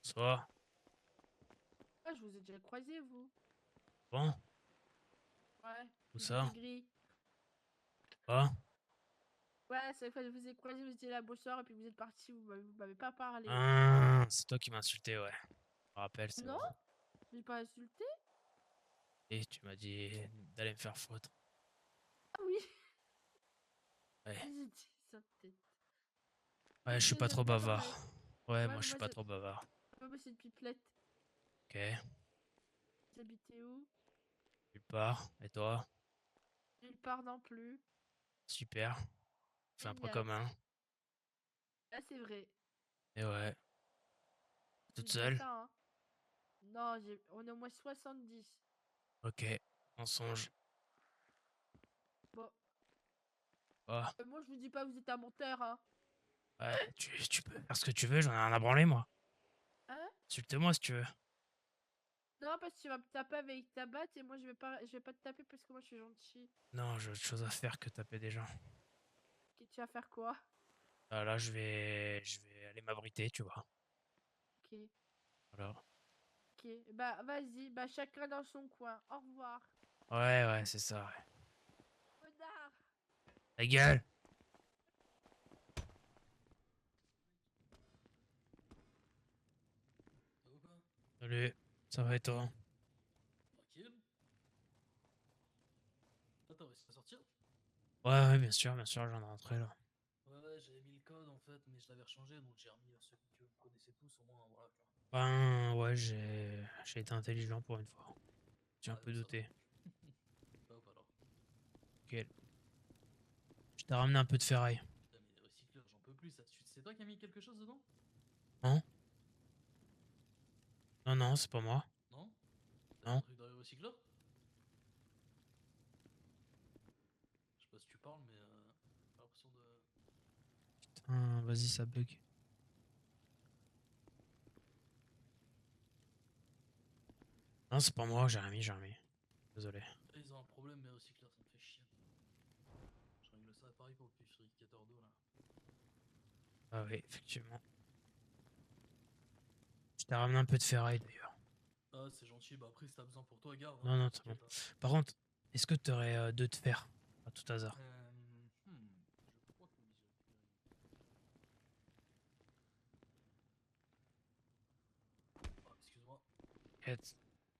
Bonsoir. Ah, je vous ai déjà croisé, vous. Bon, Ouais, où vous étiez ça? gris. Quoi? Ouais, c'est fois que je vous ai croisé, vous étiez là, bonsoir, et puis vous êtes parti, vous m'avez pas parlé. Ah, c'est toi qui m'as insulté, ouais. Je me rappelle, c'est Non, bon. j'ai pas insulté. Et tu m'as dit d'aller me faire foutre. Ah oui, Ouais. j'ai dit ça peut-être. Ouais, je suis Ok, pas trop j'aime bien bavard. parler. Ouais, Ouais, moi mais je suis pas trop bavard. moi c'est une pipelette. Ok, Vous habitez où? nulle part. Et toi? Nulle part non plus. Super. On fait un point Génial. commun. Ah, c'est vrai. Et ouais. C'est Toute déjà seule? ça, hein. Non, on est au moins 70. Ok. Mensonge. Bon, Oh. moi je vous dis pas, vous êtes un menteur, hein. Ouais, tu peux faire ce que tu veux, j'en ai rien à branler, moi. Hein? Insulte-moi si tu veux. Non, parce que tu vas me taper avec ta batte, et moi je vais pas te taper parce que moi je suis gentil. Non, j'ai autre chose à faire que taper des gens. Ok, tu vas faire quoi? Ah, là, je vais aller m'abriter, tu vois. Ok. Voilà. Ok, bah vas-y, bah chacun dans son coin. Au revoir. Ouais, ouais, c'est ça, ouais. Connard! Ta gueule! Ça va ou quoi? Salut, ça va et toi? Tranquille. Toi, t'as réussi à sortir? Ouais, ouais, bien sûr, j'en ai rentré là. Ouais, ouais, j'avais mis le code en fait, mais je l'avais rechangé donc j'ai remis celui que vous connaissez tous, au moins, voilà. Tu Ben, ouais, j'ai été intelligent pour une fois. J'ai un vois. peu Ouais, ça va. douté. Top alors. Ok. Je t'ai ramené un peu de ferraille. Putain, mais les recycleurs, j'en peux plus. Ça. C'est toi qui as mis quelque chose dedans? Non? Non, non, c'est pas moi. Non? T'as mis un Non? truc dans les recycleurs? Je sais pas si tu parles, mais j'ai l'impression de. Putain, vas-y, ça bug. Non, c'est pas moi, j'ai remis, j'ai remis. Désolé. Ils ont un problème, mes recycleurs, ça me fait chier. Je règle ça pareil pour le purificateur d'eau là. Ah oui, effectivement. Je t'ai ramené un peu de ferraille d'ailleurs. Ah, c'est gentil, bah après, si t'as besoin pour toi, garde, hein, Non, non, c'est bon. t'inquiète. Hein. Par contre, est-ce que t'aurais deux de fer? À tout hasard. Je crois que oui, j'ai fait. Oh, excuse-moi. T'inquiète.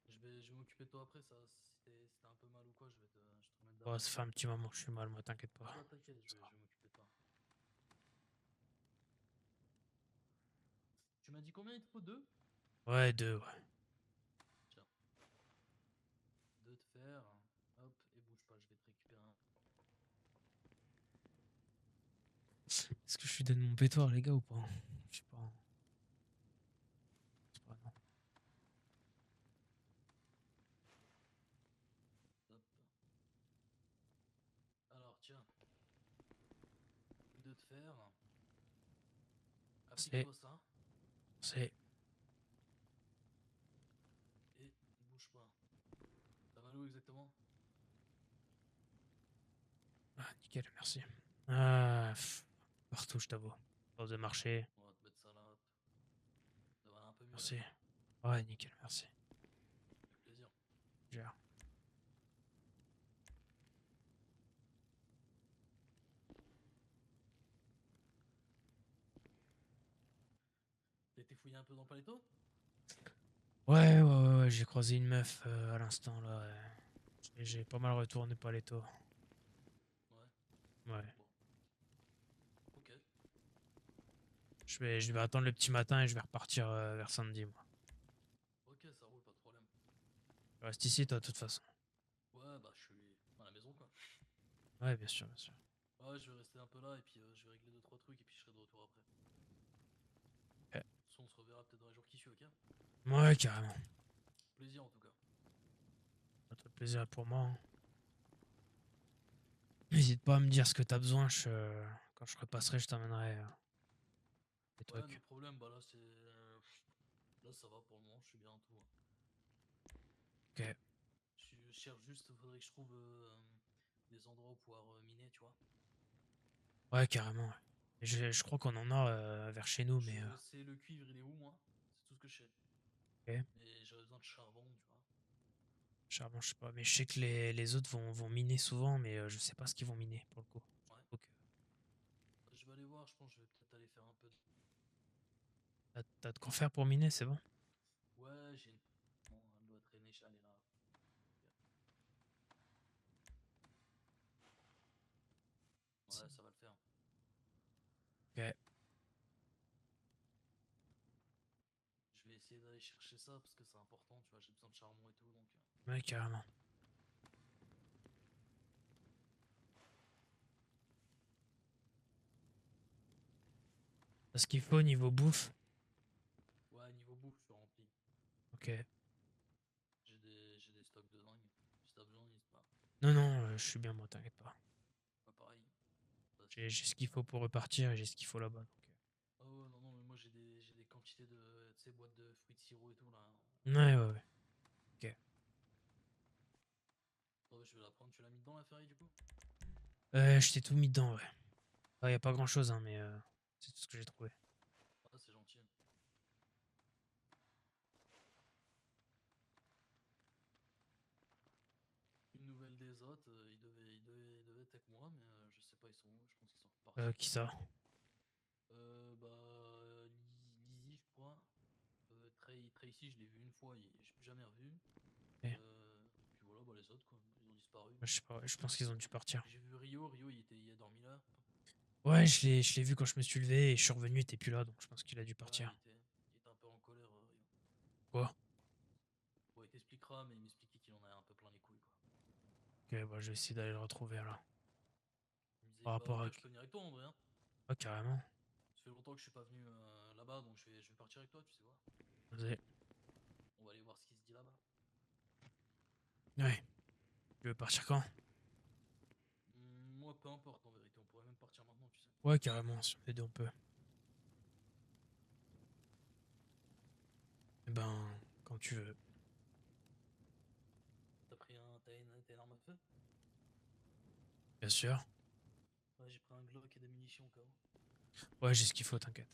Je vais m'occuper de toi après, ça. Si t'as un peu mal ou quoi, je te remets Oh, derrière, ça ok? fait un petit moment que je suis mal, moi, t'inquiète pas. Ouais, t'inquiète, je vais m'occuper de toi. Tu m'as dit combien il te faut? Deux? Ouais, deux, ouais. Tiens, deux de fer. Hop, et bouge pas, je vais te récupérer un. Est-ce que je lui donne mon pétoire, les gars, ou pas? Je sais pas. C'est pas, non. Hop. Alors, tiens, deux de fer. C'est, Applique-toi ça. c'est. Et bouge pas. T'as mal où exactement? Ah, nickel, merci. Ah, partout, je t'avoue. Force de marcher. On va te mettre ça là, hop. Ça va un peu mieux là. Merci. Ouais, nickel, merci. Avec plaisir. Gère. T'as été fouillé un peu dans Paletto? Ouais, ouais, ouais, ouais, j'ai croisé une meuf à l'instant, là. Ouais. J'ai pas mal retourné Paletto. Ouais, Ouais. bon. Ok. Je vais attendre le petit matin et je vais repartir vers samedi, moi. Ok, ça roule, pas de problème. Je reste ici, toi, de toute façon. Ouais, bah je suis à la maison quoi. Ouais, bien sûr, bien sûr. Ouais, je vais rester un peu là et puis je vais régler deux trois trucs et puis je serai de retour après. Ok. On se reverra peut-être dans les jours qui suivent, ok? Ouais, carrément. Plaisir en tout cas. Pas trop de plaisir pour moi, hein. N'hésite pas à me dire ce que t'as besoin. Quand je repasserai, je t'emmènerai des Ouais, no trucs. problème, bah là c'est. Là ça va pour le moment, je suis bien en tout. Hein. Ok. Je cherche juste, faudrait que je trouve des endroits où pouvoir miner, tu vois. Ouais, carrément, ouais. Je crois qu'on en a vers chez nous, mais Je sais le cuivre, il est où moi? C'est tout ce que pêcher. Ok. Mais j'aurais besoin de charbon, tu vois. Charbon, je sais pas. Mais je sais que les autres vont miner souvent, mais je sais pas ce qu'ils vont miner pour le coup. Ouais. Donc, Je vais aller voir, je pense que je vais peut-être aller faire un peu de... t'as de quoi faire pour miner, c'est bon? Ouais, j'ai une... Bon, elle doit traîner, elle est là. Ouais, ça va le faire. Ok. Je vais essayer d'aller chercher ça parce que c'est important, tu vois, j'ai besoin de charbon et tout, donc... Ouais, carrément. T'as ce qu'il faut niveau bouffe? Ouais, niveau bouffe, je suis rempli. Ok. J'ai des stocks de dingue. Si t'as besoin, n'hésite pas. Non, non, je suis bien, moi, t'inquiète pas. Pas pareil. J'ai ce qu'il faut pour repartir et j'ai ce qu'il faut là-bas. Oh ouais, non, non, mais moi j'ai des quantités de, tu sais, boîtes de fruits de sirop et tout là. Ouais, ouais, ouais. Ok. Oh, je vais la prendre, tu l'as mis dedans la ferraille du coup? Je t'ai tout mis dedans, ouais. Y a pas grand-chose, hein, mais c'est tout ce que j'ai trouvé. Ah, c'est gentil. Une nouvelle des autres, ils devaient être avec moi, mais je sais pas, ils sont où, je pense qu'ils sont repartis. Qui ça? Lizzie, je crois. Tracy, je l'ai vu une fois, j'ai plus jamais revu. Ok. Puis voilà, bah, les autres, quoi, ils ont disparu. Je sais pas, ouais, je pense qu'ils ont dû partir. J'ai vu Rio, il a dormi là. Ouais, je l'ai vu quand je me suis levé et je suis revenu, il était plus là, donc je pense qu'il a dû Ouais, partir. il était un peu en colère, Rio. Quoi? Bon, il t'expliquera, mais il m'expliquait qu'il en a un peu plein les couilles, quoi. Ok, bah je vais essayer d'aller le retrouver là. Il me disait, Par bah au rapport à... pire, je peux venir avec toi en vrai, hein. Ouais, carrément. Ça fait longtemps que je suis pas venu là-bas, donc je vais partir avec toi, tu sais quoi. Vas-y. On va aller voir ce qui se dit là-bas. Ouais. Tu veux partir quand? Moi, peu importe en vérité, on pourrait même partir maintenant, tu sais. Ouais, carrément, si on fait deux, on peut. Eh ben, quand tu veux. T'as une arme à feu? Bien sûr. Ouais, j'ai pris un Glock et des munitions au cas où. Ouais, j'ai ce qu'il faut, t'inquiète.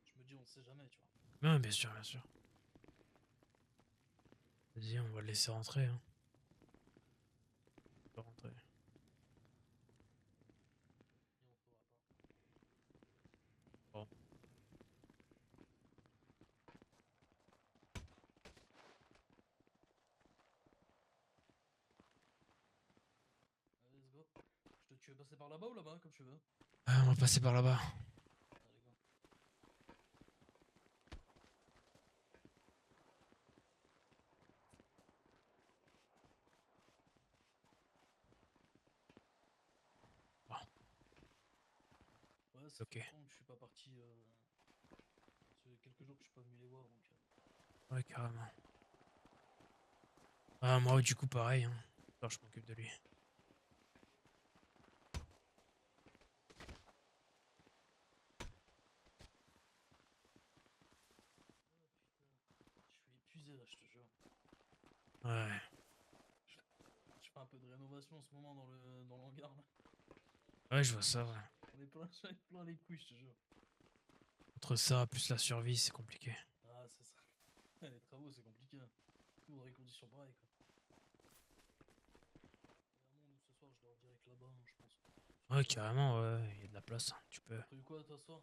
Je me dis, on sait jamais, tu vois. Ouais, bien sûr, bien sûr. Vas-y, on va le laisser rentrer, hein. On peut rentrer. Et on pourra pas. Bon. Allez, let's go. Tu veux passer par là-bas ou là-bas, comme tu veux? Ah, on va passer par là-bas. Allez, go. Bon, Ouais, ça fait ok. longtemps que je suis pas parti. Ça fait quelques jours que je suis pas venu les voir, donc... Ouais, carrément. Ah, moi, du coup, pareil, hein. Alors, je m'occupe de lui. Je suis épuisé là, je te jure. Ouais. Je fais un peu de rénovation en ce moment dans le hangar là. Ouais, je vois ça, ouais. On est plein, j'en ai plein les couilles, je te jure. Entre ça, plus la survie, c'est compliqué. Ah, c'est ça. Les travaux, c'est compliqué, hein. Tout dans des conditions pareilles, quoi. Vraiment, nous, ce soir, je dors direct là-bas, hein, je pense. Ouais, carrément, ouais, il y a de la place, hein, tu peux. T'as prévu quoi, toi, ce soir?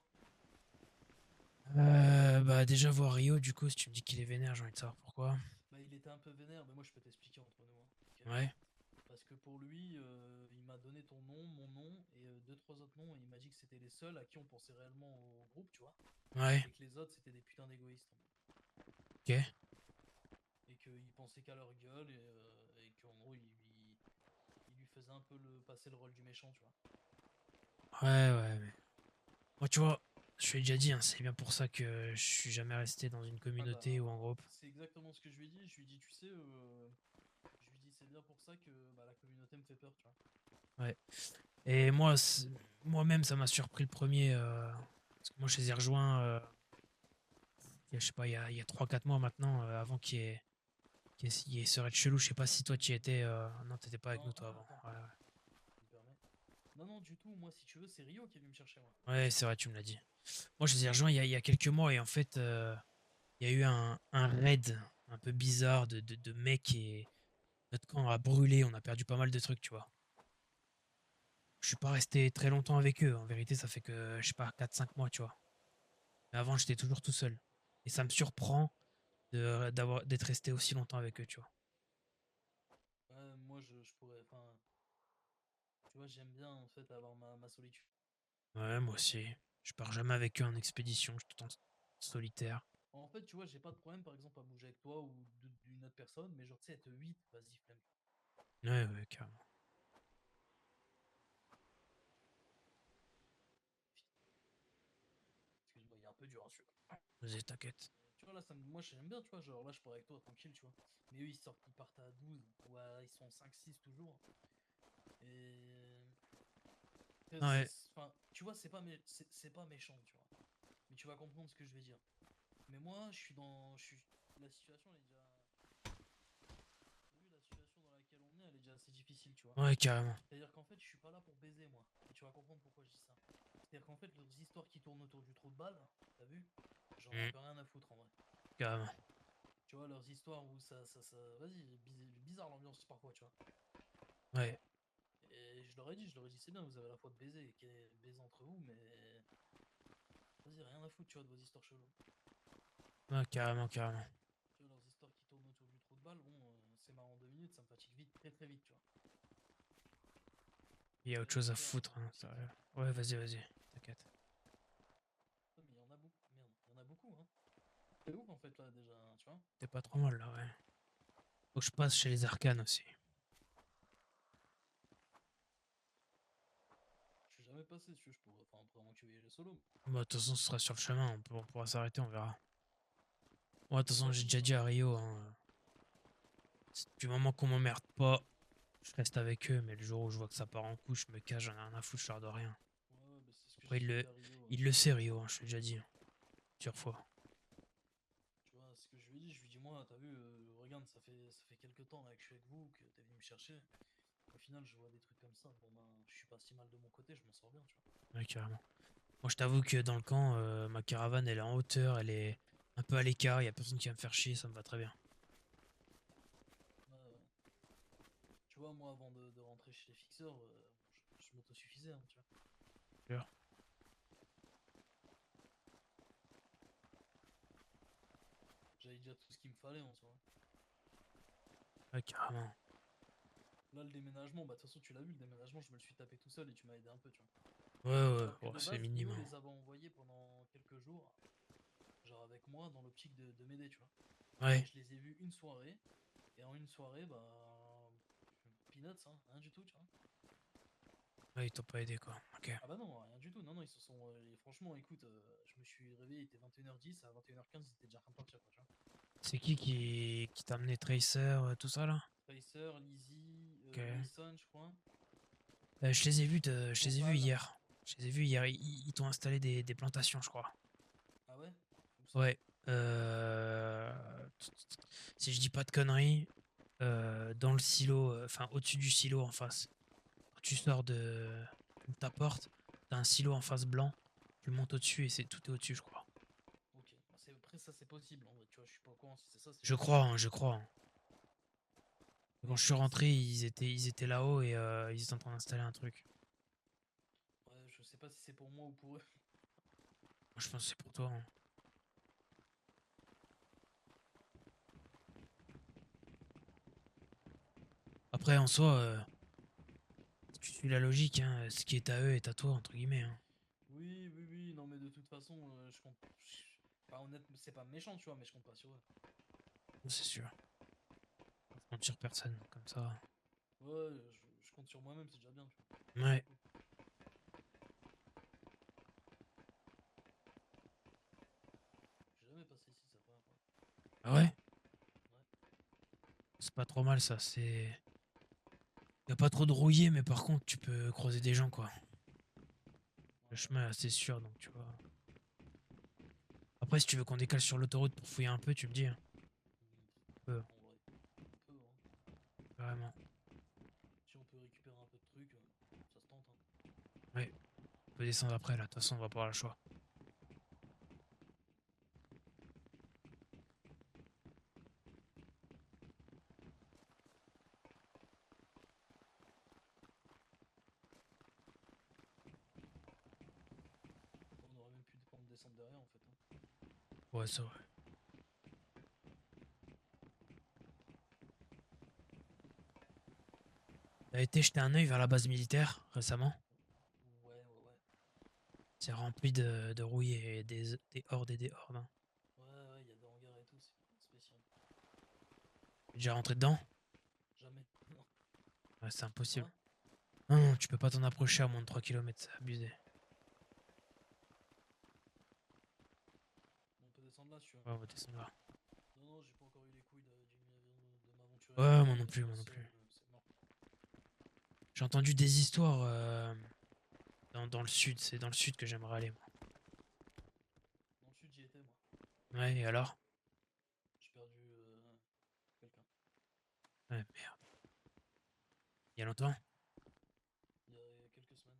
Bah, déjà voir Rio, du coup, si tu me dis qu'il est vénère, j'ai envie de savoir pourquoi. Bah, il était un peu vénère, mais moi, je peux t'expliquer entre nous, hein. Ok. Ouais, Parce que pour lui, il m'a donné ton nom, mon nom, et deux, trois autres noms, et il m'a dit que c'était les seuls à qui on pensait réellement au groupe, tu vois. ouais, Et que les autres, c'était des putains d'égoïstes. ok. Et qu'ils pensaient qu'à leur gueule, et qu'en gros, il lui faisait un peu passer le rôle du méchant, tu vois. Ouais, ouais, mais... Moi, tu vois, je lui ai déjà dit, hein, c'est bien pour ça que je suis jamais resté dans une Ah communauté ou bah, en groupe. c'est exactement ce que je lui ai dit. Je lui ai dit, tu sais, je lui ai dit, c'est bien pour ça que bah, la communauté me fait peur, tu vois. Ouais. Et moi, moi-même, ça m'a surpris le premier. Parce que moi, je les ai rejoints, je sais pas, il y a 3-4 mois maintenant, avant qu'il y ait ce raid chelou. Je sais pas si toi, tu y étais. Non, t'étais pas avec nous, Non, toi, ah, avant. attends, Ouais, je me permets. Non, non, du tout. Moi, si tu veux, c'est Rio qui est venu me chercher, moi. ouais. Ouais, c'est vrai, tu me l'as dit. Moi, je les ai rejoints il y a quelques mois et en fait, il y a eu un raid un peu bizarre de mecs et notre camp a brûlé, on a perdu pas mal de trucs, tu vois. Je suis pas resté très longtemps avec eux. En vérité, ça fait que, je sais pas, 4 5 mois, tu vois. Mais avant, j'étais toujours tout seul. Et ça me surprend d'être resté aussi longtemps avec eux, tu vois. Ouais, moi je pourrais. Enfin, tu vois, j'aime bien en fait avoir ma solitude. Ouais, moi aussi. Je pars jamais avec eux en expédition, je suis tout le temps solitaire. En fait, tu vois, j'ai pas de problème par exemple à bouger avec toi ou d'une autre personne, mais genre, tu sais, être 8, vas-y, flemme. Ouais, ouais, carrément. Excuse-moi, il est un peu dur, hein, celui-là. Vas-y, t'inquiète. Tu vois, là, moi j'aime bien, tu vois, genre là, je pars avec toi tranquille, tu vois. Mais eux, ils partent à 12, ou ils sont 5 6 toujours. Et. Ouais, Enfin, tu vois, c'est pas méchant, tu vois. Mais tu vas comprendre ce que je vais dire. Mais moi, je suis dans. La situation, elle est déjà. T'as vu, la situation dans laquelle on est, elle est déjà assez difficile, tu vois. ouais, carrément. C'est-à-dire qu'en fait, je suis pas là pour baiser, moi. Et tu vas comprendre pourquoi je dis ça. C'est-à-dire qu'en fait, leurs histoires qui tournent autour du trou de balle, t'as vu? J'en ai un Mm, peu rien à foutre en vrai. carrément. Tu vois, leurs histoires où vas-y, bizarre l'ambiance parfois, tu vois. Ouais, Et je leur ai dit, c'est bien, vous avez la foi de baiser, baiser entre vous, mais. Vas-y, rien à foutre, tu vois, de vos histoires cheloues. ouais, carrément, carrément. Tu vois, leurs histoires qui tournent autour du trou de balle, bon, c'est marrant 2 minutes, ça me fatigue vite, très très vite, tu vois. Il y a T'as autre une autre chose à histoire un peu foutre, plus hein, toxique. sérieux. Ouais, vas-y, vas-y, t'inquiète. Ouais, mais il y en a beaucoup, merde, il y en a beaucoup, hein. C'est ouf en fait là déjà, tu vois. T'es pas trop mal là, ouais. Faut que je passe chez les arcanes aussi. Je suis jamais passé dessus, je pourrais. Enfin, après, avant que tu les solo. Bah, de toute façon, ce sera sur le chemin, on pourra s'arrêter, on verra. Moi, de toute De toute façon, j'ai façon, déjà dit à Rio, hein, du moment qu'on m'emmerde pas, je reste avec eux, mais le jour où je vois que ça part en couche, je me cache, j'en ai rien à foutre, je leur de rien. ouais, ouais, bah, c'est ce que Après, j'expliquais à Rio. il le sait, Rio, hein, je t'ai déjà dit, hein, plusieurs fois. Tu vois, ce que je lui ai dit, je lui ai dit, moi, t'as vu, regarde, ça fait quelques temps là, que je suis avec vous, que t'es venu me chercher. Au final, je vois des trucs comme ça. Bon, ben, je suis pas si mal de mon côté, je m'en sors bien, tu vois. Ouais, carrément. Moi, je t'avoue que dans le camp, ma caravane, elle est en hauteur, elle est un peu à l'écart, il y a personne qui va me faire chier, ça me va très bien. Ouais, ouais. Tu vois, moi, avant de rentrer chez les fixeurs, je m'autosuffisais, hein, tu vois. Sûr. J'avais déjà tout ce qu'il me fallait en soi. Ouais, carrément. Là, le déménagement, bah, de toute façon, tu l'as vu, le déménagement, je me le suis tapé tout seul et tu m'as aidé un peu, tu vois. Ouais, ouais, Alors que oh, de c'est base, minime, Rio hein. les avait envoyés pendant quelques jours, genre avec moi, dans l'optique de m'aider, tu vois. Et Ouais, je les ai vus une soirée, et en une soirée, bah. Peanuts, hein, rien du tout, tu vois. ouais, ils t'ont pas aidé, quoi. Ok. Ah bah non, rien du tout, non, non, ils se sont. Et franchement, écoute, je me suis réveillé, il était 21h10, à 21h15, ils étaient déjà en train de partir, quoi, tu vois. C'est qui t'a amené Tracer, tout ça, là? Tracer, Lizzie, Ok. Mason, je crois. Je les ai vus Opal. hier. Je les ai vus hier, ils t'ont installé des plantations, je crois. Ah ouais? Où ça? Ouais. Si je dis pas de conneries, dans le silo, enfin au-dessus du silo en face. Quand tu Ouais. sors de ta porte, t'as un silo en face blanc. Tu le montes au-dessus et c'est tout est au-dessus, je crois. Ok. Bah, après, ça, c'est possible, en vrai, tu vois, je suis pas au courant si c'est ça, c'est Je possible. crois, hein, je crois, hein. Quand Mais je suis c'est rentré, pas. ils étaient là-haut et ils étaient en train d'installer un truc. Ouais, je sais pas si c'est pour moi ou pour eux. Moi, je pense que c'est pour toi, hein. Après, en soi, si tu suis la logique, hein, ce qui est à eux est à toi, entre guillemets, hein. Oui, oui, oui, non, mais de toute façon, je compte. Pas honnête, c'est pas méchant, tu vois, mais je compte pas sur eux. C'est sûr. Je compte sur personne, comme ça. Ouais, je compte sur moi-même, c'est déjà bien, tu vois. C'est Ouais. cool. J'ai jamais passé ici, c'est la première fois. Ah ouais? Ouais. C'est pas trop mal, ça. Y a pas trop de rouillé, mais par contre, tu peux croiser des gens, quoi. Le Ouais, chemin est assez sûr, donc tu vois. Après, si tu veux qu'on décale sur l'autoroute pour fouiller un peu, tu me dis, hein. Euh, En vrai, on peut, hein. Vraiment. Si on peut récupérer un peu de trucs, ça se tente, hein. Ouais. On peut descendre après, là. De toute façon, on va pas avoir le choix. descendre derrière en fait. Hein. Ouais, ça, ouais. T'as été jeter un œil vers la base militaire récemment? Ouais, ouais, ouais. C'est rempli de rouille et des hordes et des hordes. Hein. Ouais, ouais, il y a des hangars et tout, c'est spécial. T'es déjà rentré dedans? Jamais. Non. Ouais, c'est impossible. Toi? Non, non, tu peux pas t'en approcher à moins de 3 km, c'est abusé. On peut descendre là si tu veux. Ouais, on va descendre là. Non, non, j'ai pas encore eu les couilles de m'aventurer Ouais, moi non là-dedans, plus, moi non seul, plus. c'est mort. J'ai entendu des histoires dans le sud, c'est dans le sud que j'aimerais aller, moi. Dans le sud, j'y étais, moi. Ouais, et alors? J'ai perdu quelqu'un. Ouais, merde. Il y a longtemps? Il y a quelques semaines.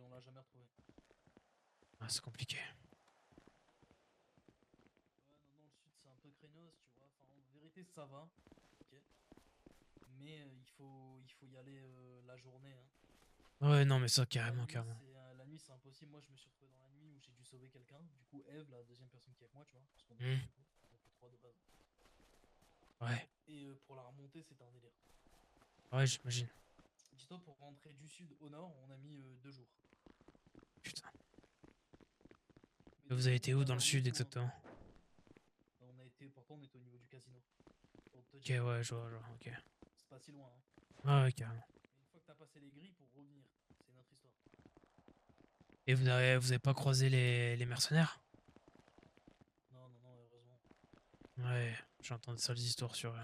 On l'a jamais retrouvé. Ah, c'est compliqué. Ouais, non, non, le sud, c'est un peu craignos, tu vois. Enfin, en vérité, ça va. Ok. Mais il faut y aller la journée. Hein. Ouais, non, mais ça, carrément, carrément. La nuit, c'est impossible. Moi, je me suis retrouvé dans la nuit où j'ai dû sauver quelqu'un. Du coup, Eve, la deuxième personne qui est avec moi, tu vois. Parce qu'on est deux, Hmm. du coup. On était trois de base. Ouais, Et pour la remontée, c'était un délire. ouais, j'imagine. Dis-toi, pour rentrer du sud au nord, on a mis 2 jours. Putain. Mais Et 2 vous avez jours été pour où pas dans le dormir sud et tout. Hein. exactement? Pourtant, on était au niveau du casino. Pour te Ok, dire. ouais, je vois, ok. C'est pas si loin. Hein. Ouais, ouais, carrément. Mais une fois que t'as passé les grilles, pour revenir, c'est une autre histoire. Et vous avez pas croisé les mercenaires? Non, non, non, heureusement. Ouais, j'ai entendu ça des histoires sur eux.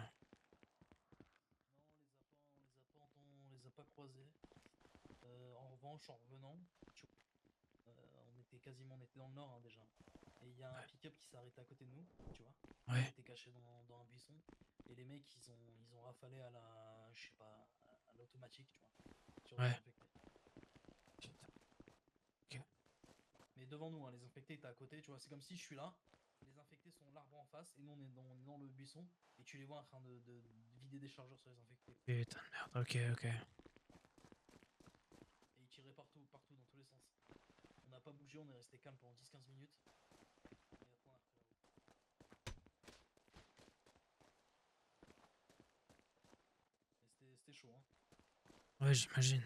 Non, on les a pas croisés. En revanche, en revenant, on était dans le nord hein, déjà. Et il y a un pick-up qui s'est arrêté à côté de nous, tu vois. On Ouais, était caché dans un buisson. Et les mecs, ils ont rafalé à la, je sais pas, à l'automatique, tu vois, sur les ouais. infectés. Putain. Ok. Mais devant nous, hein, les infectés étaient à côté, tu vois. C'est comme si je suis là, les infectés sont l'arbre en face, et nous on est dans le buisson, et tu les vois en train de vider des chargeurs sur les infectés. Putain de merde, ok, ok. Et ils tiraient partout, partout, dans tous les sens. On n'a pas bougé, on est resté calme pendant 10-15 minutes. Et après on a repris la route. Mais c'était chaud, hein. Ouais, j'imagine.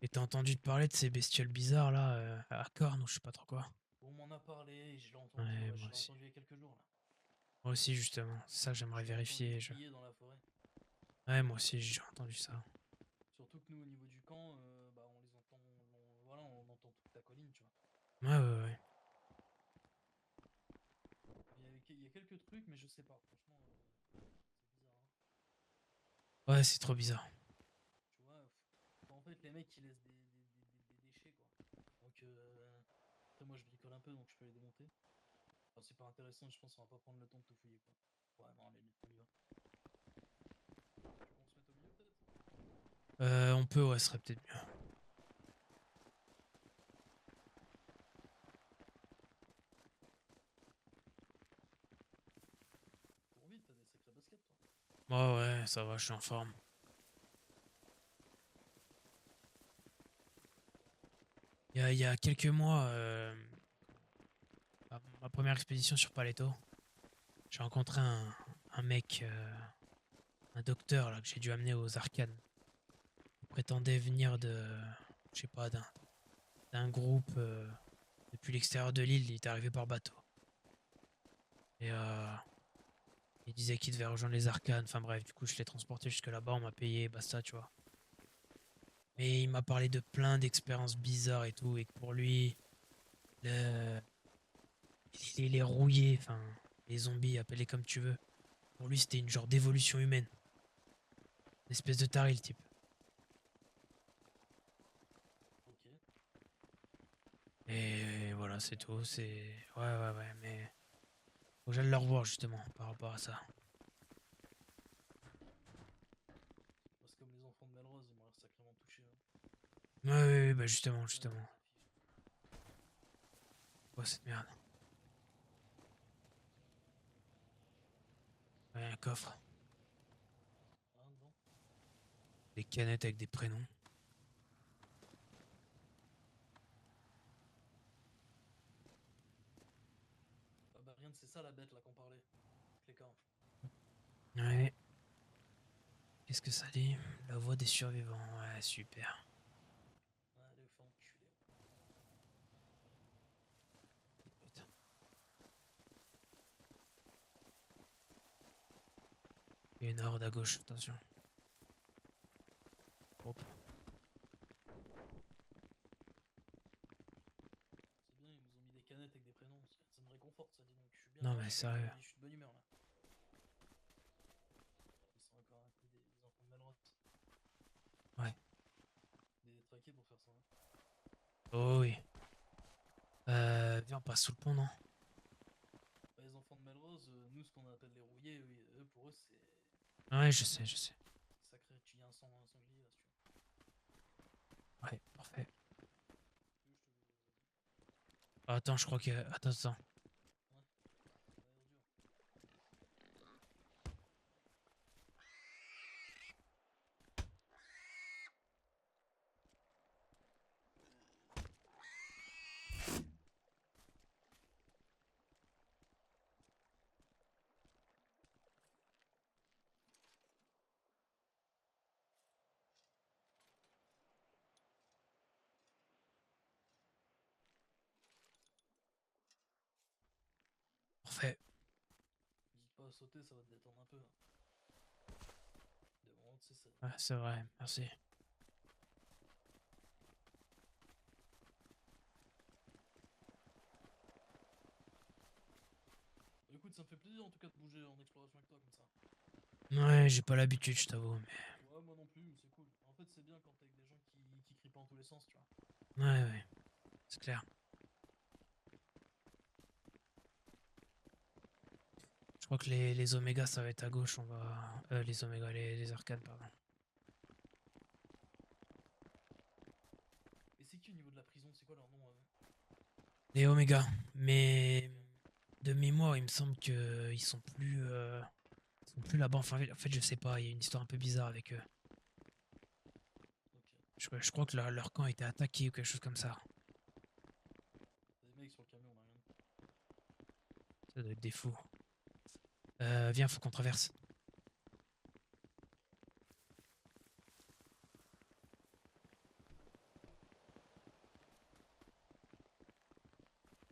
Et t'as entendu te parler de ces bestioles bizarres là, à cornes ou je sais pas trop quoi? On m'en a parlé, et je l'ai entendu, Ouais, ouais, moi je l'ai aussi. entendu il y a quelques jours là. Moi aussi, justement. C'est ça que j'aimerais Je l'ai entendu vérifier. crier dans la forêt. Ouais, moi aussi, j'ai entendu ça. Surtout que nous, au niveau du camp, bah, on les entend, voilà, on entend toute la colline, tu vois. Ouais, ouais, ouais. Il y a quelques trucs, mais je sais pas, franchement, c'est bizarre. Hein. Ouais, c'est trop bizarre. Tu vois, en fait, les mecs, ils laissent des déchets, quoi. Donc, après, moi, je bricole un peu, donc je peux les démonter. Enfin, c'est pas intéressant, je pense qu'on va pas prendre le temps de tout fouiller, quoi. Ouais, non, allez, on y va. Tu veux qu'on se mette au milieu, peut-être? On peut, ouais, ce serait peut-être mieux. Pour vite, t'as des sacrés baskets, toi. Ouais, ouais, ça va, je suis en forme. Il y a quelques mois, ma première expédition sur Paleto, j'ai rencontré un mec, un docteur là, que j'ai dû amener aux Arcanes. Il prétendait venir je sais pas, d'un groupe depuis l'extérieur de l'île. Il est arrivé par bateau. Et il disait qu'il devait rejoindre les Arcanes. Enfin bref, du coup, je l'ai transporté jusque là-bas. On m'a payé, basta, tu vois. Mais il m'a parlé de plein d'expériences bizarres et tout. Et que pour lui, le, les rouillés, enfin, les zombies, appelez comme tu veux. Pour lui, c'était une genre d'évolution humaine. Une espèce de taré, le type. Ok. Et voilà, c'est tout. C'est. Ouais, ouais, ouais. Mais. Faut que j'aille le revoir, justement, par rapport à ça. Parce que comme les enfants de Melrose, ils m'ont l'air sacrément touchés. Hein. Ouais, ouais, ouais, bah justement, Ouais, justement. ça fiche. Quoi, cette merde? Ouais, un coffre. Rien devant. Des canettes avec des prénoms. ça la bête là qu'on parlait. Cléquin. Ouais. Qu'est-ce que ça dit? La voix des survivants. Ouais, super. Allez, faut enculer. Putain. Il y a une horde à gauche, attention. Hop. C'est bien, ils nous ont mis des canettes avec des prénoms. Ça me réconforte, ça dit donc. Je suis bien. Non, là, mais je suis sérieux. je suis de bonne humeur là. Ils sont encore un peu des enfants de Melrose. Ouais. Des traqués pour faire ça. Hein. Oh oui. Viens, on passe sous le pont, non? Bah, les enfants de Melrose, nous, ce qu'on appelle les rouillés, eux, pour eux, c'est Ouais, je sais, je sais. sacré. Tu y a un sanglier là, si tu veux. Ouais, parfait. Tu veux, je te le. Attends, je crois que... Attends, attends. Ouais, ça a l'air dur. Parfait. N'hésite pas à sauter, ça va te détendre un peu. Hein. Des moments, tu sais, ça. Ouais, c'est vrai, merci. Écoute, ça me fait plaisir en tout cas de bouger en exploration avec toi comme ça. Ouais, j'ai pas l'habitude, je t'avoue, mais... Ouais, moi non plus, c'est cool. En fait, c'est bien quand t'es avec des gens qui crient pas en tous les sens, tu vois. Ouais, ouais. C'est clair. Je crois que les omégas, ça va être à gauche, on va... les omégas, les arcanes, pardon. Et c'est qui au niveau de la prison? C'est quoi leur nom? Les omégas. Mais... De mémoire, il me semble que ils sont plus... Ils sont plus là-bas. Enfin, en fait, je sais pas, il y a une histoire un peu bizarre avec eux. Ok. Je crois que leur camp a été attaqué ou quelque chose comme ça. Des mecs sur le camion, on a rien. Ça doit être des fous. Viens, faut qu'on traverse.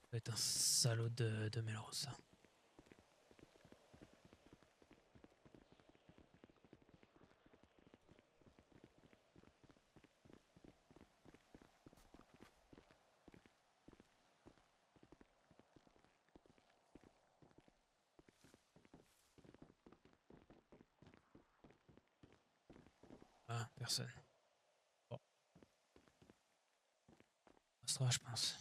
Ça doit être un salaud de Melrose, ça. Ah, personne. Bon, ça sera, je pense.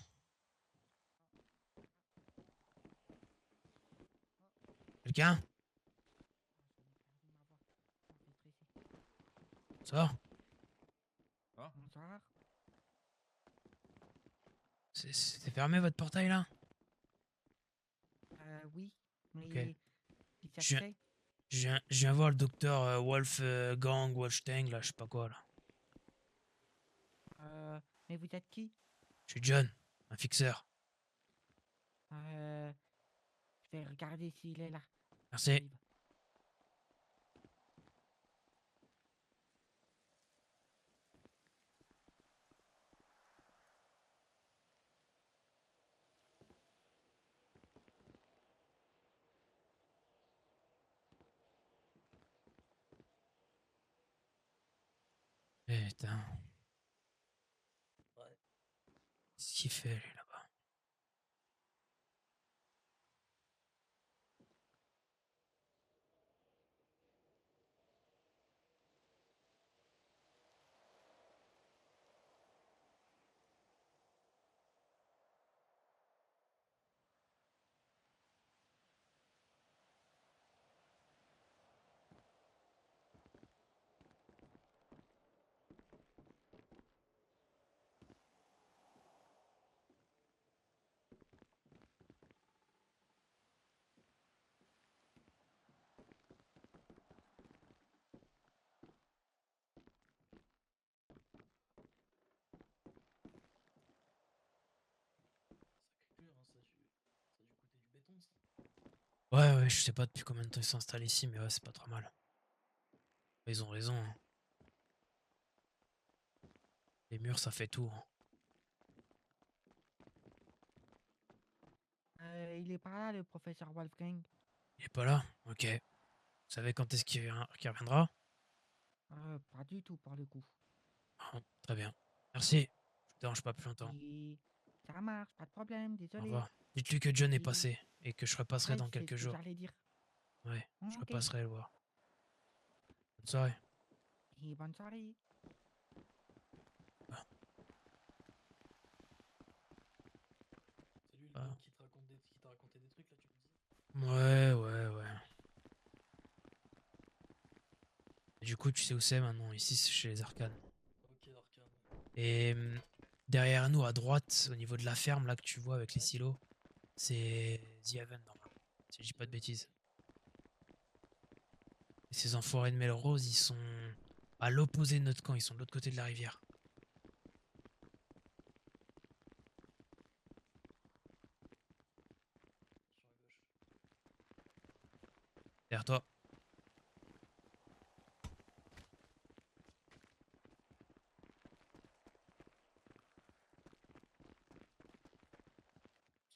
Quelqu'un? Ça va? Ah, Bonsoir. C'est fermé votre portail là? Oui, mais Ok. qui Je viens, cherchait? je viens voir le docteur Wolfgang Wolfstein là, je sais pas quoi là. Mais vous êtes qui? Je suis John, un fixeur. Je vais regarder s'il est là. Merci. J'arrive. Putain, Ouais. qu'est-ce qu'il fait lui là-bas? Ouais, je sais pas depuis combien de temps ils s'installent ici, mais ouais, c'est pas trop mal. Ils ont raison, hein. Les murs, ça fait tout, hein. Il est pas là, le professeur Wolfgang. Il est pas là? Ok. Vous savez quand est-ce qu'il reviendra? Pas du tout, pour le coup. Ah, très bien. Merci. Je vous dérange pas plus longtemps. Et ça marche, pas de problème, Au désolé. revoir. Dites-lui que John est Et passé et que je repasserai ouais, dans c'est quelques ce que jours. j'allais dire. Ouais, je Ok. repasserai le voir. Bonne soirée. Et bonne soirée. Ah, C'est lui le ah. mec qui t'a raconté des trucs là, tu me disais? Ouais. Et du coup, tu sais où c'est maintenant? Ici, c'est chez les Arcanes. Ok, Arcane. Et derrière nous, à droite, au niveau de la ferme, là que tu vois avec les Ouais. silos, c'est The Haven, normalement. Si je dis pas de bêtises. Et ces enfoirés de Melrose, ils sont à l'opposé de notre camp. Ils sont de l'autre côté de la rivière. Sur la gauche. Derrière toi.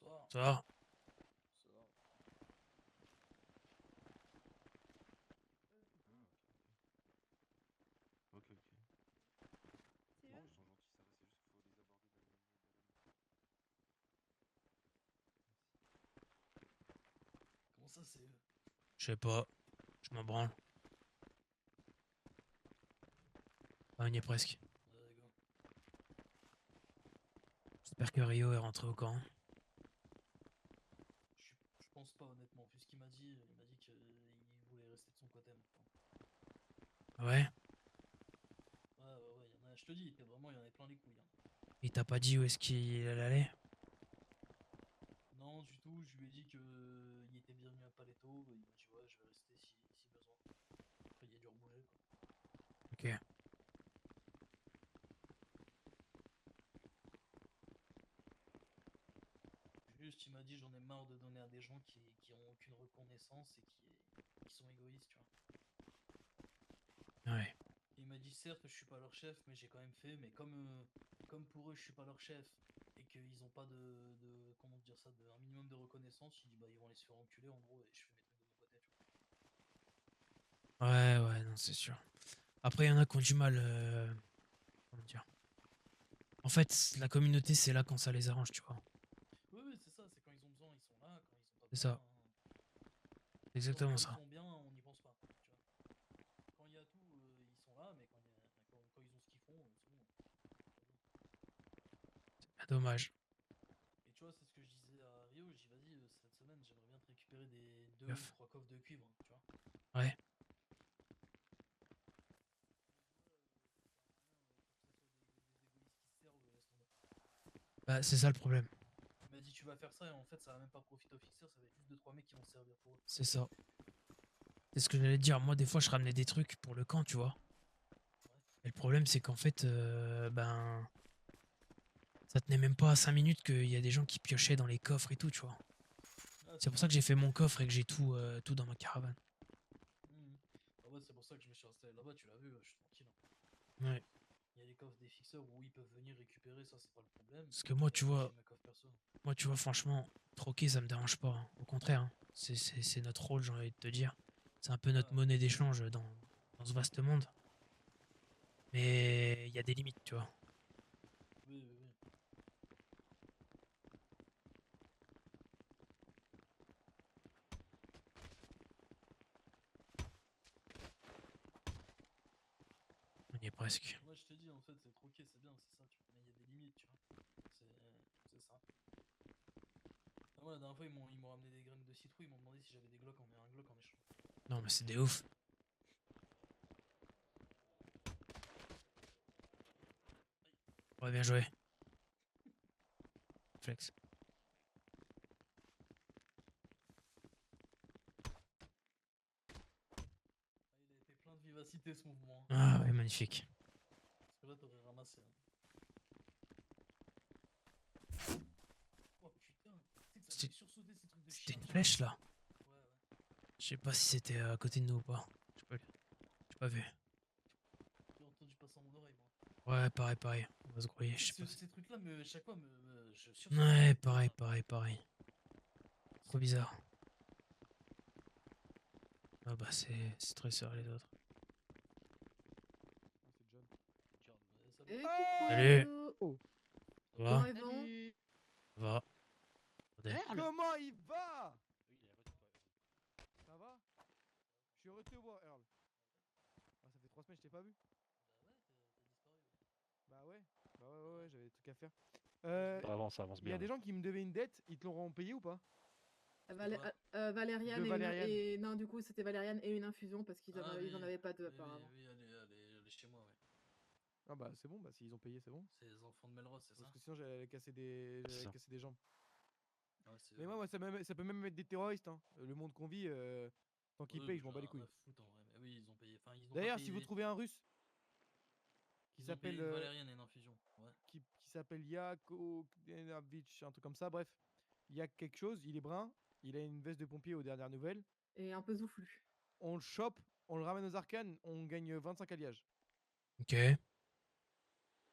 Soir. Ça va? Ça. Ok. C'est Non, eux? ils sont gentils, ça va, c'est juste qu'il faut les aborder de la manière. Comment ça, c'est eux? Je sais pas. Je m'en branle. Ah, on y est presque. Ouais, go. J'espère que Rio est rentré au camp. Je pense pas honnêtement, vu ce qu'il m'a dit, il m'a dit qu'il voulait rester de son côté maintenant. Ouais. Y en a, je te dis, vraiment, il y en avait plein les couilles. Hein. Il t'a pas dit où est-ce qu'il allait? Non, du tout, je lui ai dit que il était bienvenu à Paletto, il m'a dit ouais, je vais rester si besoin. Après, il a dû rebouger quoi. Ok. Juste, il m'a dit j'en ai marre de donner à des gens qui ont aucune reconnaissance et qui sont égoïstes, tu vois. Ouais. Et il m'a dit certes, je suis pas leur chef, mais j'ai quand même fait, mais comme pour eux, je suis pas leur chef et qu'ils ont pas comment dire ça, un minimum de reconnaissance, il dit bah ils vont aller se faire enculer en gros et je fais mes trucs de mon côté, tu vois. Ouais, non, c'est sûr. Après, il y en a qui ont du mal. Comment dire? En fait, la communauté, c'est là quand ça les arrange, tu vois. Oui, c'est ça, c'est quand ils ont besoin, ils sont là, quand ils ont pas C'est besoin, ça. C'est exactement quand ils ça. ont bien, on n'y pense pas, tu vois. Quand il y a tout, ils sont là, mais quand ils ont ce qu'ils font, c'est bon. Ah, dommage. Et tu vois, c'est ce que je disais à Rio, je dis vas-y, cette semaine, j'aimerais bien te récupérer des 2 ou Gaffe. 3 coffres de cuivre, tu vois. Ouais. Bah, c'est ça le problème. Il m'a dit tu vas faire ça et en fait ça va même pas profiter aux fixeurs, ça va être juste 2-3 mecs qui vont se servir pour eux. C'est ça. C'est ce que j'allais te dire. Moi, des fois, je ramenais des trucs pour le camp, tu vois. Ouais. Et le problème, c'est qu'en fait, ben, ça tenait même pas à 5 minutes qu'il y a des gens qui piochaient dans les coffres et tout, tu vois. Ah, C'est pour ça que j'ai fait mon coffre et que j'ai tout, tout dans ma caravane. Ah ouais, c'est pour ça que je me suis installé là-bas, tu l'as vu, je suis tranquille. Ouais. Il y a les coffres des fixeurs où ils peuvent venir récupérer, ça c'est pas le problème. Parce que moi, tu Après, vois, j'ai mes coffres perso. franchement, troquer, ça me dérange pas, hein. Au contraire, hein. C'est notre rôle, j'ai envie de te dire. C'est un peu notre Ouais. monnaie d'échange dans ce vaste monde. Mais il y a des limites, tu vois. Oui. On y est presque. Moi je te dis en fait, c'est troquer, c'est bien, c'est ça, tu vois. Mais il y a des limites, tu vois. C'est ça. Ah ouais, la dernière fois ils m'ont ramené des graines de citrouille, ils m'ont demandé si j'avais des Glock un Glock en échange. Non, mais c'est des ouf. Ouais, bien joué. Flex. Ah, il a été plein de vivacité ce mouvement. Hein. Ah ouais, magnifique. Parce que là t'aurais ramassé. Hein. Oh putain, tu sais que ça me fait sursauter ces trucs de C'était chien. une flèche, là. Ouais. Je sais pas si c'était à côté de nous ou pas. J'ai pas vu. J'ai entendu passer à mon oreille, moi. Ouais, pareil. On va se grouiller, je sais pas. Ces trucs-là, chaque fois, je sursaute. Ouais, pareil. Trop bizarre. Ah bah c'est très serré les autres. C'est John. Salut. Et Salut. coucou. Oh, Ça va? Comment ils vont? Salut. Ça va. Attendez. Comment il va? Oui, il a pas dit Ça va? Je suis heureux de te voir, Earl. Ah, ça fait 3 semaines que je t'ai pas vu. Bah ouais, t'as disparu. Ouais, j'avais des trucs à faire. Ça avance Il y a bien. des gens qui me devaient une dette, ils te l'auront payé ou pas? Valériane De et, Valériane. et non, du coup, c'était Valériane et une infusion parce qu'ils Ah ils en oui. avaient pas deux Oui, apparemment. oui, allez chez moi, ouais. Ah bah c'est bon, bah s'ils ont payé, c'est bon. C'est les enfants de Melrose, c'est ça? Parce que sinon j'allais casser C'est ça. des jambes. Ouais, c'est Mais moi ça peut même être des terroristes, hein. Le monde qu'on vit, tant qu'ils payent, je m'en bats les couilles. Foutre, en vrai. Mais oui, ils ont payé. Enfin, ils ont pas D'ailleurs, payé si vous les- trouvez un russe qui ils ont s'appelle payé Valériane et une infusion. Ouais. qui s'appelle Yakovlevich, un truc comme ça, bref. Il y a quelque chose, il est brun, il a une veste de pompier aux dernières nouvelles. Et un peu zouflu. On le chope, on le ramène aux arcanes, on gagne 25 alliages. Ok.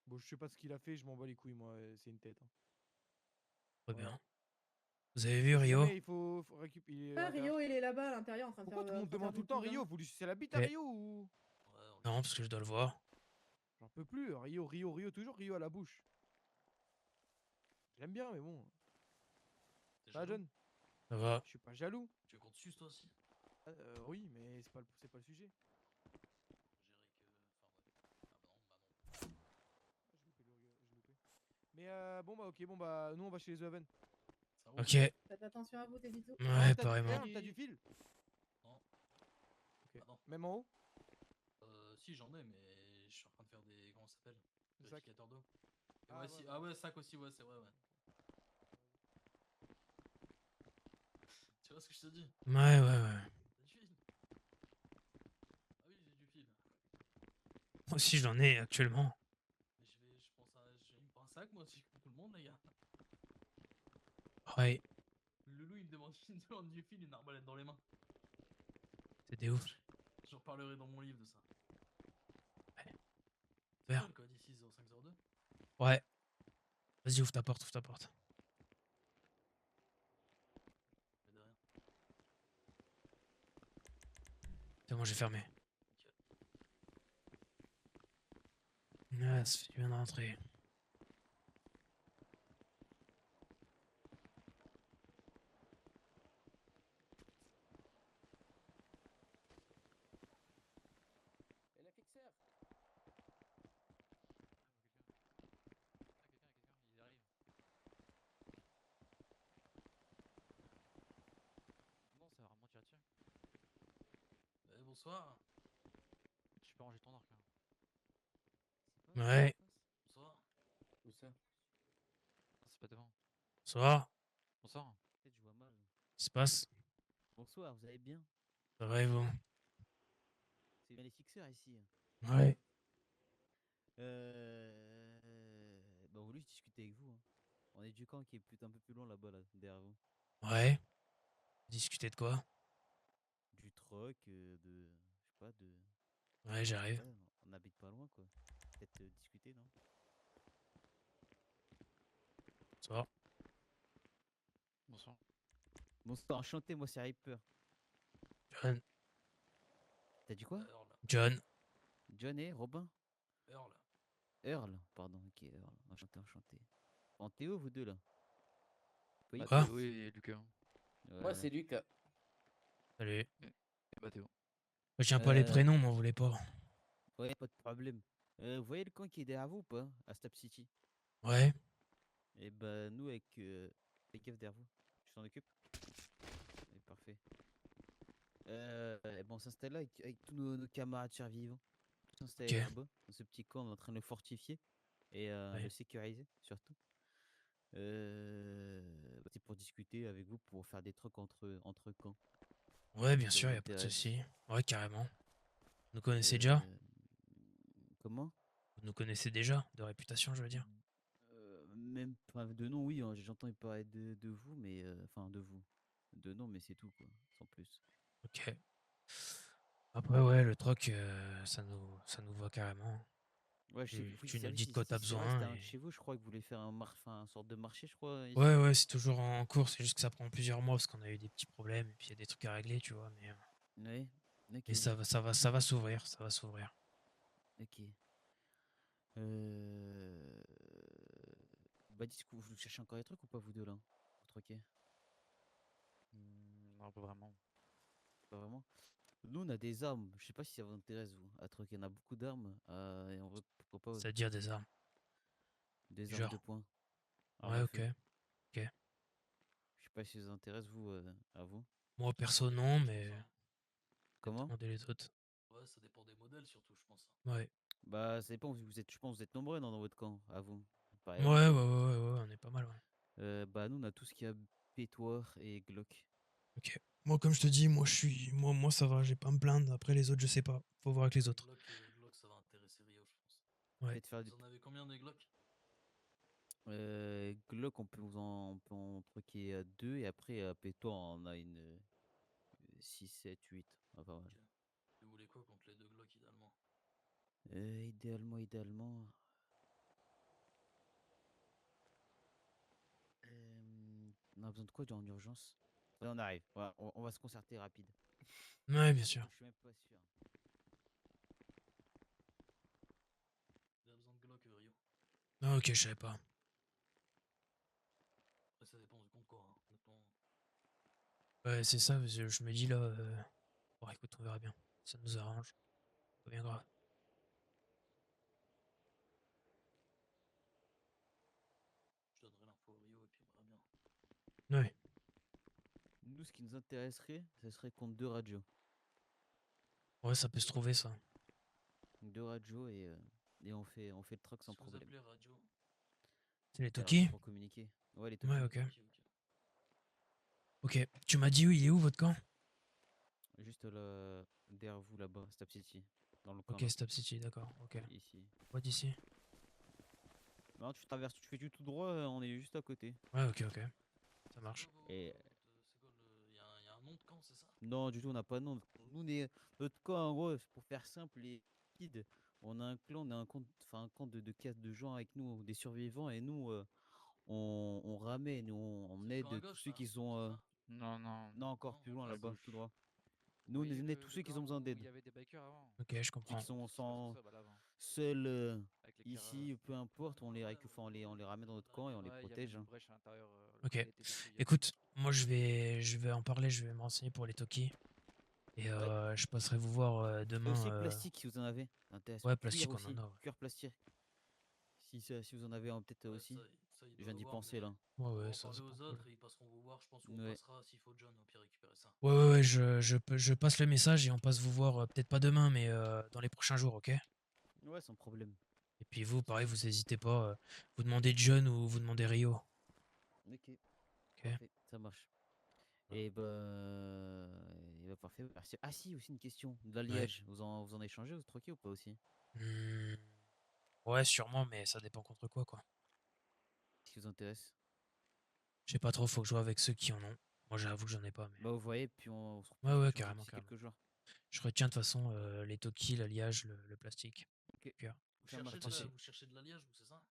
Bon, je sais pas ce qu'il a fait, je m'en bats les couilles, moi, c'est une tête, hein. Très Voilà. bien. Vous avez vu Si Rio? jamais il faut récupérer. Ah, Rio, il est là-bas à l'intérieur en train de Pourquoi faire. tout le monde en train de demande faire tout le du temps pizza. Rio? Vous lui sucez la bite à Ouais. Rio ou. Ouais, Non, parce que je dois le voir. J'en peux plus, Rio, toujours Rio à la bouche. J'aime bien, mais bon. T'es Ça va, jaloux? John? Ça va. Je suis pas jaloux. Tu veux qu'on te suce toi aussi? Oui, mais c'est pas le sujet. Gérer que. Enfin, ouais. Ah bah non. Ah, j'ai loupé. Mais bon, bah, ok, bon, bah, nous on va chez les Oven. Ça roule. Ok. Faites attention à vous, tes bisous. Ouais, T'as pareillement. t'as du fil? Non. Ok. Ah non. Même en haut? Si, j'en ai, mais je suis en train de faire des. Comment ça s'appelle? Des sacs. Vérificateur d'eau. Et Ah, ouais, ouais, si... bah. Ah ouais, sac aussi, ouais, c'est vrai, ouais. Tu vois ce que je te dis? Ouais. T'as du fil? Ah oui, j'ai du fil. Moi aussi j'en ai actuellement. Mais je pense à. Il me prend un sac, moi aussi, comme tout le monde, les gars. Ouais. Le loup, il me demande du fil, une arbalète dans les mains. C'est des ouf. J'en parlerai dans mon livre de ça. Ouais. C'est Vert. quoi le code ici, 0502? Ouais. Vas-y, ouvre ta porte. Mais de rien. C'est bon, j'ai fermé. Ok. Ouais, ça fait du bien de rentrer. Et le fixeur. Ils arrivent. Non, ça va vraiment tirer dessus. Bonsoir. Tu peux ranger ton arc. Hein. Ouais. Bonsoir. Où ça? Non, c'est pas devant. Bonsoir. Bonsoir. Peut-être je vois mal. Qu'est-ce qui se passe? Bonsoir, vous allez bien? Ça va et vous? C'est bien les fixeurs ici. Ouais. Bah, on voulait juste discuter avec vous. Hein. On est du camp qui est un peu plus loin là-bas, là, derrière vous. Ouais. Discuter de quoi? Du troc, de. Je sais pas, de. Ouais, j'arrive. Ouais, on habite pas loin, quoi. Peut-être discuter, non? Bonsoir. Bonsoir. Bonsoir, enchanté, moi c'est Hyper. John. T'as dit quoi? Earl. John. John et Robin? Earl. Earl, pardon, ok, Earl. Enchanté. En Théo, vous deux là? Oui. Bah, Quoi? Théo et Lucas. Moi, c'est Lucas. Salut. Et bah Théo. Je tiens pas les prénoms, mais on voulait pas. Ouais, pas de problème. Vous voyez le camp qui est derrière vous ou pas? À Stop City. Ouais. Et bah, nous, avec les keufs derrière vous. Tu t'en occupes? Ouais, parfait. Et bon, on s'installe là avec tous nos camarades survivants. On s'installe Ok. là-bas, dans ce petit camp, on est en train de le fortifier et Ouais. le sécuriser, surtout. Bah, c'est pour discuter avec vous, pour faire des trucs entre camps. Ouais, bien Ça sûr, vous y a pas de intéresse? souci. Ouais, carrément. Vous nous connaissez déjà? Comment? Vous nous connaissez déjà? De réputation, je veux dire. Même enfin, de nom, oui, hein, j'entends parler de vous, mais enfin de vous. De nom, mais c'est tout, quoi, sans plus. Ok. Après, ouais, le troc, ça nous va carrément. Ouais, je sais Tu, plus tu si, nous allez, dis de quoi t'as c'est vrai, besoin c'était un de et... chez vous, je crois que vous voulez faire enfin, un sorte de marché, je crois, Ouais, ici. ouais, c'est toujours en cours, c'est juste que ça prend plusieurs mois parce qu'on a eu des petits problèmes et puis il y a des trucs à régler, tu vois, Ouais, mais ok, ça va s'ouvrir, ça va s'ouvrir. ok. Euh... Bah, dis que vous cherchez encore des trucs ou pas, vous deux, là? Pour troquer? Non, pas vraiment. Pas vraiment? Nous, on a des armes. Je sais pas si ça vous intéresse, vous, à troquer. On a beaucoup d'armes. Et en vrai, pourquoi pas C'est-à-dire des armes. des armes de Genre. poing, armes Ouais, à ok, feu. ok. Je sais pas si ça vous intéresse, vous, à vous. Moi, Ça perso, dépend non, je mais pense, hein. peut-être Comment? demander les autres. Ouais, ça dépend des modèles surtout, je pense. Ouais. Bah, ça dépend. Vous êtes, je pense, que vous êtes nombreux dans votre camp, à vous. Par Ouais, exemple. ouais, ouais, ouais, ouais, on est pas mal, ouais. Bah, nous, on a tout ce qui a pétoire et Glock. Ok. Moi, comme je te dis, moi, ça va, j'ai pas à me plaindre. Après, les autres, je sais pas. Faut voir avec les Ouais, autres. Glock, ça va intéresser Rio, je pense. Ouais. Peut-être faire Vous en avez combien des Glock? Glock, on peut en troquer deux. Et après, pétoire, on a une 6, 7, 8. Enfin, ouais. Ok. Et vous voulez quoi contre les deux Glock idéalement? Idéalement. On a besoin de quoi en urgence? Là, on arrive. Voilà, on va se concerter rapide. Ouais, bien sûr. Je suis même pas sûr. Il a besoin de Glock, Rio. Ah, ok, je savais pas. Après, ça dépend du compte quoi, hein. Honnêtement. Ouais, c'est ça, parce que je me dis là. Bon, écoute, on verra bien. Ça nous arrange. Pas bien grave. Je donnerai l'info au Rio et puis on verra bien. Ouais. Nous, ce qui nous intéresserait, ce serait contre deux radios. Ouais, ça peut se trouver, ça. Deux radios et on fait le truck sans Ce que vous problème. appelez radio. C'est les C'est la radio Toki? pour communiquer. Ouais, les Ouais, Toki. ok. Ok, ok. Ok. Tu m'as dit où il est où votre camp? Juste là, derrière vous là-bas, Stop City. Dans le camp Ok, là. Stop City, d'accord. Ok. Ici. Quoi d'ici? Non, tu traverses, tu fais du tout droit, on est juste à côté. Ouais, ok, ok. Ça C'est marche. quoi Et c'est quoi le. Y a un nom de camp, c'est ça? non, du tout, on n'a pas de nom. Nous, notre camp, en gros, pour faire simple et rapide, on a un clan, on a un camp, enfin un camp de casse de gens avec nous, des survivants, et nous, on ramène, on C'est le camp à aide tous gauche ceux là, qui sont, c'est ça? Non, non, non, encore Non, plus loin à là-bas, tout gauche. droit. Nous, Oui, on aide tous le ceux qui camp ont besoin où il d'aide. y avait des bikers avant. Ok, je Ceux qui comprends. sont Qui se passent au sans, sub à l'avant. seuls Avec l'éclaireur. ici, peu importe, on Ouais, les ouais, récupère, on les ramène dans notre camp et on les Ouais, il y avait protège. une Hein. brèche à l'intérieur. Le camp Ok. il était détruit il y a peu. Écoute, moi je vais en parler, je vais me renseigner pour les Toki. Et Ouais. je passerai vous voir Et aussi demain. le plastique si vous en avez. Intéressant. Ouais, Cuir plastique, on en aussi. a, ouais. Cuir plastique. Si vous en avez peut-être Ouais, aussi. ça, il Je doit viens d'y avoir, penser mais là. Ouais, on va ouais, en ça, parler c'est pas un aux autres problème. et ils passeront vous voir. Je pense qu'on Ouais. passera s'il faut John au pire récupérer ça. Ouais, ouais, ouais, je passe le message et on passe vous voir, peut-être pas demain, mais dans les prochains jours, ok? Ouais, sans problème. Et puis vous, pareil, vous n'hésitez pas, vous demandez John ou vous demandez Rio. Ok. Ok? Parfait. Ça marche. Et bah parfait. Merci. Ah si, aussi une question. De Ouais. l'alliage. Vous en échangez, vous troquez ou pas aussi? Hmm, ouais, sûrement, mais ça dépend contre quoi, quoi. Ce qui vous intéresse? Je sais pas trop, faut que je vois avec ceux qui en ont. Moi, j'avoue que j'en ai pas, mais. Bah vous voyez, puis on se Ouais, repose ouais, échanger carrément, d'ici carrément. quelques jours. Je retiens de toute façon les Toki, l'alliage, le plastique. Ok. Cœur. Ça marche, Pas de souci. Vous cherchez de l'alliage, vous, c'est ça?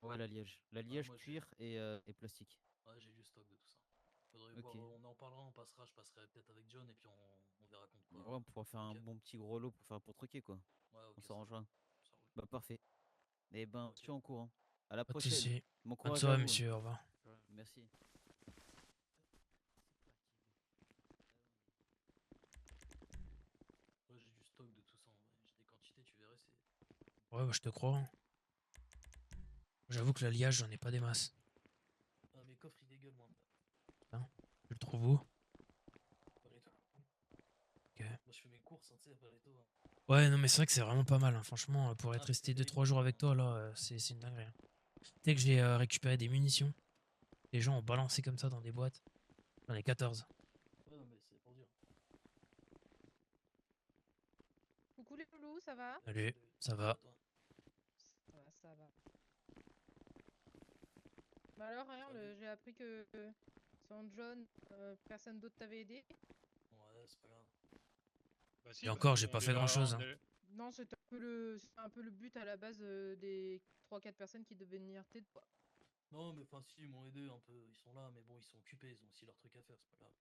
Ouais, l'alliage. Ouais, L'alliage, moi j'ai. cuir et plastique. Ouais, j'ai du stock de tout ça. Faudrait Ok. voir, on en parlera, on passera, je passerai peut-être avec John et puis on verra contre quoi. Ouais, on pourra faire un Ok? bon petit gros lot pour troquer quoi. Ouais, ok, On ça roule. s'arrangera. Ça roule. Bah parfait. Eh ben, Ok. je suis en courant. À la Pas de prochaine. souci. Bon Bonne courage à soirée, vous. monsieur. Au revoir. Ouais. Merci. Ouais, j'ai du stock de tout ça en vrai. J'ai des quantités, tu verrais, c'est. Ouais, bah, je te crois, hein. J'avoue que l'alliage, j'en ai pas des masses. Ah, mes coffres ils dégueulent, moi. Hein, tu le trouves où? Pareto. Ok. Moi je fais mes courses, hein, tu sais, à Pareto. Hein. Ouais, non, mais c'est vrai que c'est vraiment pas mal, hein. Franchement, pour être Ah, mais c'est resté terrible. 2-3 jours avec toi, là, c'est une dinguerie, hein. Tu sais que j'ai récupéré des munitions. Les gens ont balancé comme ça dans des boîtes. J'en ai 14. Ouais, non, mais c'est pour dire. Coucou les loulous, ça va? Salut, ça Ça va? toi? Ça va, ça va. Bah alors, rien, Salut. j'ai appris que sans John, personne d'autre t'avait aidé. Ouais, c'est pas grave. Bah si, Et parce encore, que j'ai on pas est fait là, grand chose. on Hein. est- Non, c'était un peu le but à la base des 3-4 personnes qui devaient venir t'aider, quoi. Non, mais enfin, si, ils m'ont aidé un peu. Ils sont là, mais bon, ils sont occupés. Ils ont aussi leur truc à faire, c'est pas grave.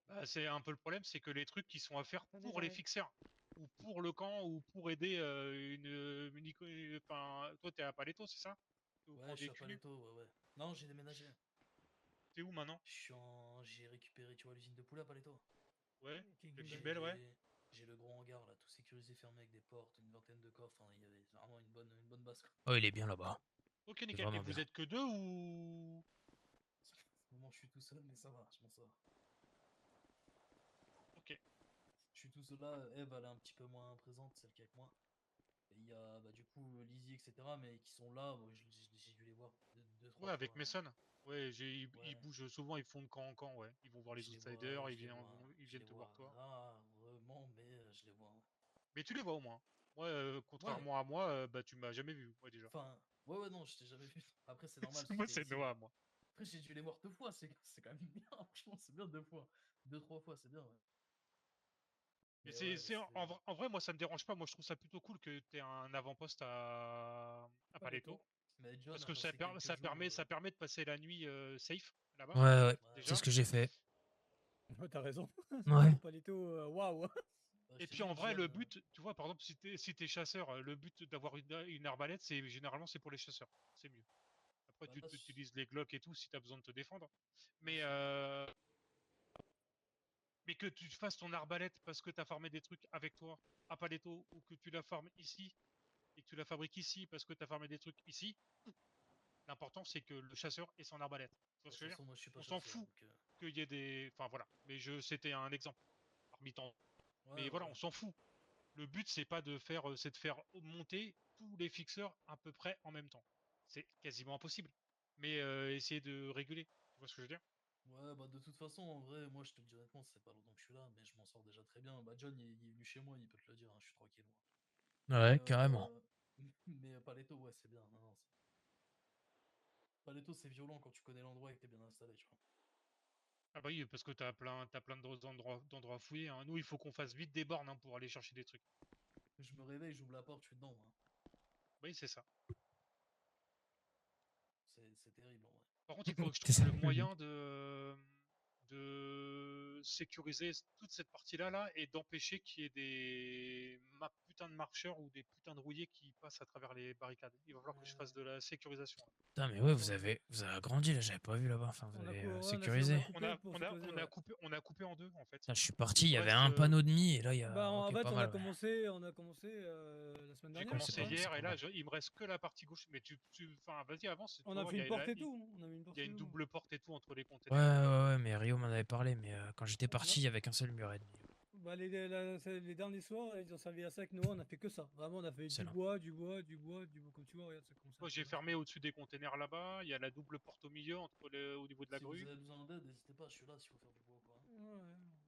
Bah, c'est un peu le problème, c'est que les trucs qui sont à faire Attendez, pour les j'arrive. fixeurs, ou pour le camp, ou pour aider enfin, toi t'es à Paletto, c'est ça? Ou Ouais, pour je suis des à cunus. Paletto, ouais, ouais. Non, j'ai déménagé. T'es où maintenant? J'ai récupéré, tu vois, l'usine de poulet à Paletto. Ouais, le Kimball. Kimbell, ouais. J'ai le gros hangar là, tout sécurisé, fermé avec des portes, une vingtaine de coffres. Enfin, il y avait vraiment une bonne base, quoi. Oh, il est bien là-bas. Ok, Il est nickel. Et vraiment vous bien. êtes que deux ou... Au moment, je suis tout seul, mais ça va, je m'en sors. Ok. Je suis tout seul là. Eve, elle est un petit peu moins présente, celle qui est avec moi. Et il y a bah, du coup Lizzie, etc. Mais qui sont là. Bon, j'ai dû les voir deux, trois Ouais, avec fois. Mason. Ouais, ils Ouais, bougent souvent, ils font de camp en camp, ouais. Ils vont voir les je les outsiders, vois, ils je viennent les te voir vois toi. rarement, mais je les vois. Ouais. Mais tu les vois au moins. Moi, Ouais, contrairement à moi, bah tu m'as jamais vu, moi déjà. enfin, ouais, non, je t'ai jamais vu. Après, c'est normal, Moi, c'était c'est ici. Noah, moi. Après, j'ai dû les voir 2 fois, c'est quand même bien. Franchement, c'est bien 2 fois. 2, 3 fois, c'est bien, ouais. Mais Mais ouais, c'était. en vrai, moi, ça me dérange pas. Moi, je trouve ça plutôt cool que tu aies un avant-poste à Paletto. Mais John Parce a que passé quelques jours. ça permet de passer la nuit safe là-bas, Ouais, ouais. Ouais, C'est ouais. ce que j'ai fait. Ouais, t'as raison. Ouais. Paletto, waouh. Bah, je Et t'ai puis en dit, vrai, John. le but, tu vois, par exemple, si t'es chasseur, le but d'avoir une arbalète, c'est généralement c'est pour les chasseurs. C'est mieux. Après, Bah, tu utilises les Glock et tout si t'as besoin de te défendre. bah, Mais, euh, mais que tu fasses ton arbalète parce que t'as farmé des trucs avec toi à Paletto ou que tu la farmes ici et que tu la fabriques ici parce que t'as farmé des trucs ici, l'important c'est que le chasseur ait son arbalète. Tu vois de ce toute que je veux dire? façon, moi, je suis pas On s'en chasseur, fout donc. qu'il y ait des. Enfin voilà. Mais c'était un exemple parmi tant. Ouais, Mais ouais, voilà, ouais. on s'en fout. Le but, c'est de faire monter tous les fixeurs à peu près en même temps. C'est quasiment impossible. Mais essayer de réguler. Tu vois ce que je veux dire? Ouais, bah, de toute façon, en vrai, moi, je te le dis honnêtement, c'est pas longtemps que je suis là, mais je m'en sors déjà très bien. Bah, John, il est venu chez moi, il peut te le dire, hein, je suis tranquille, moi. Mais, Ouais, carrément. mais Paletto, ouais, c'est bien. Non, non, Paletto, c'est violent quand tu connais l'endroit et que t'es bien installé, tu vois. Ah bah oui, parce que t'as plein d'endroits à fouiller. Hein. Nous, il faut qu'on fasse vite des bornes hein, pour aller chercher des trucs. Je me réveille, j'ouvre la porte, je suis dedans, moi. Oui, c'est ça. C'est terrible, en vrai. Par contre, il faut que je C'est trouve ça. le moyen de sécuriser toute cette partie-là là, et d'empêcher qu'il y ait des putains de marcheurs ou des putains de rouillés qui passent à travers les barricades. Il va falloir que je fasse de la sécurisation. Là. Putain, mais ouais, vous avez agrandi là, j'avais pas vu là-bas. Enfin, vous avez sécurisé. On a coupé en deux en fait. Putain, je suis Donc parti, il il y nous avait reste. un panneau de mie et là, il y Bah, a. en Ok, fait, pas on a mal, ouais. commencé, la semaine J'ai dernière, Ouais, je c'est commencé crois. pas, c'est hier et pas là mal. il me reste que la partie gauche. Mais enfin vas-y avance. Tu On vas a voir, fait une porte et tout. On a mis une il porte y a et une tout. double porte et tout entre les Ouais, containers. ouais, ouais, mais Rio m'en avait parlé, mais quand j'étais On a- parti, il y avait qu'un seul mur et demi. Bah, les derniers soirs, ils ont servi à ça avec Noah, on a fait que ça. Vraiment, on a fait du Excellent. bois, du bois, du bois, du bois. Comme tu vois, regarde, ça commence à Moi être pas j'ai mal. fermé au-dessus des containers là-bas. Il y a la double porte au milieu au niveau de la Si vous grue. avez besoin d'aide, n'hésitez pas, je suis là s'il faut faire du bois, quoi. Hein. Ouais.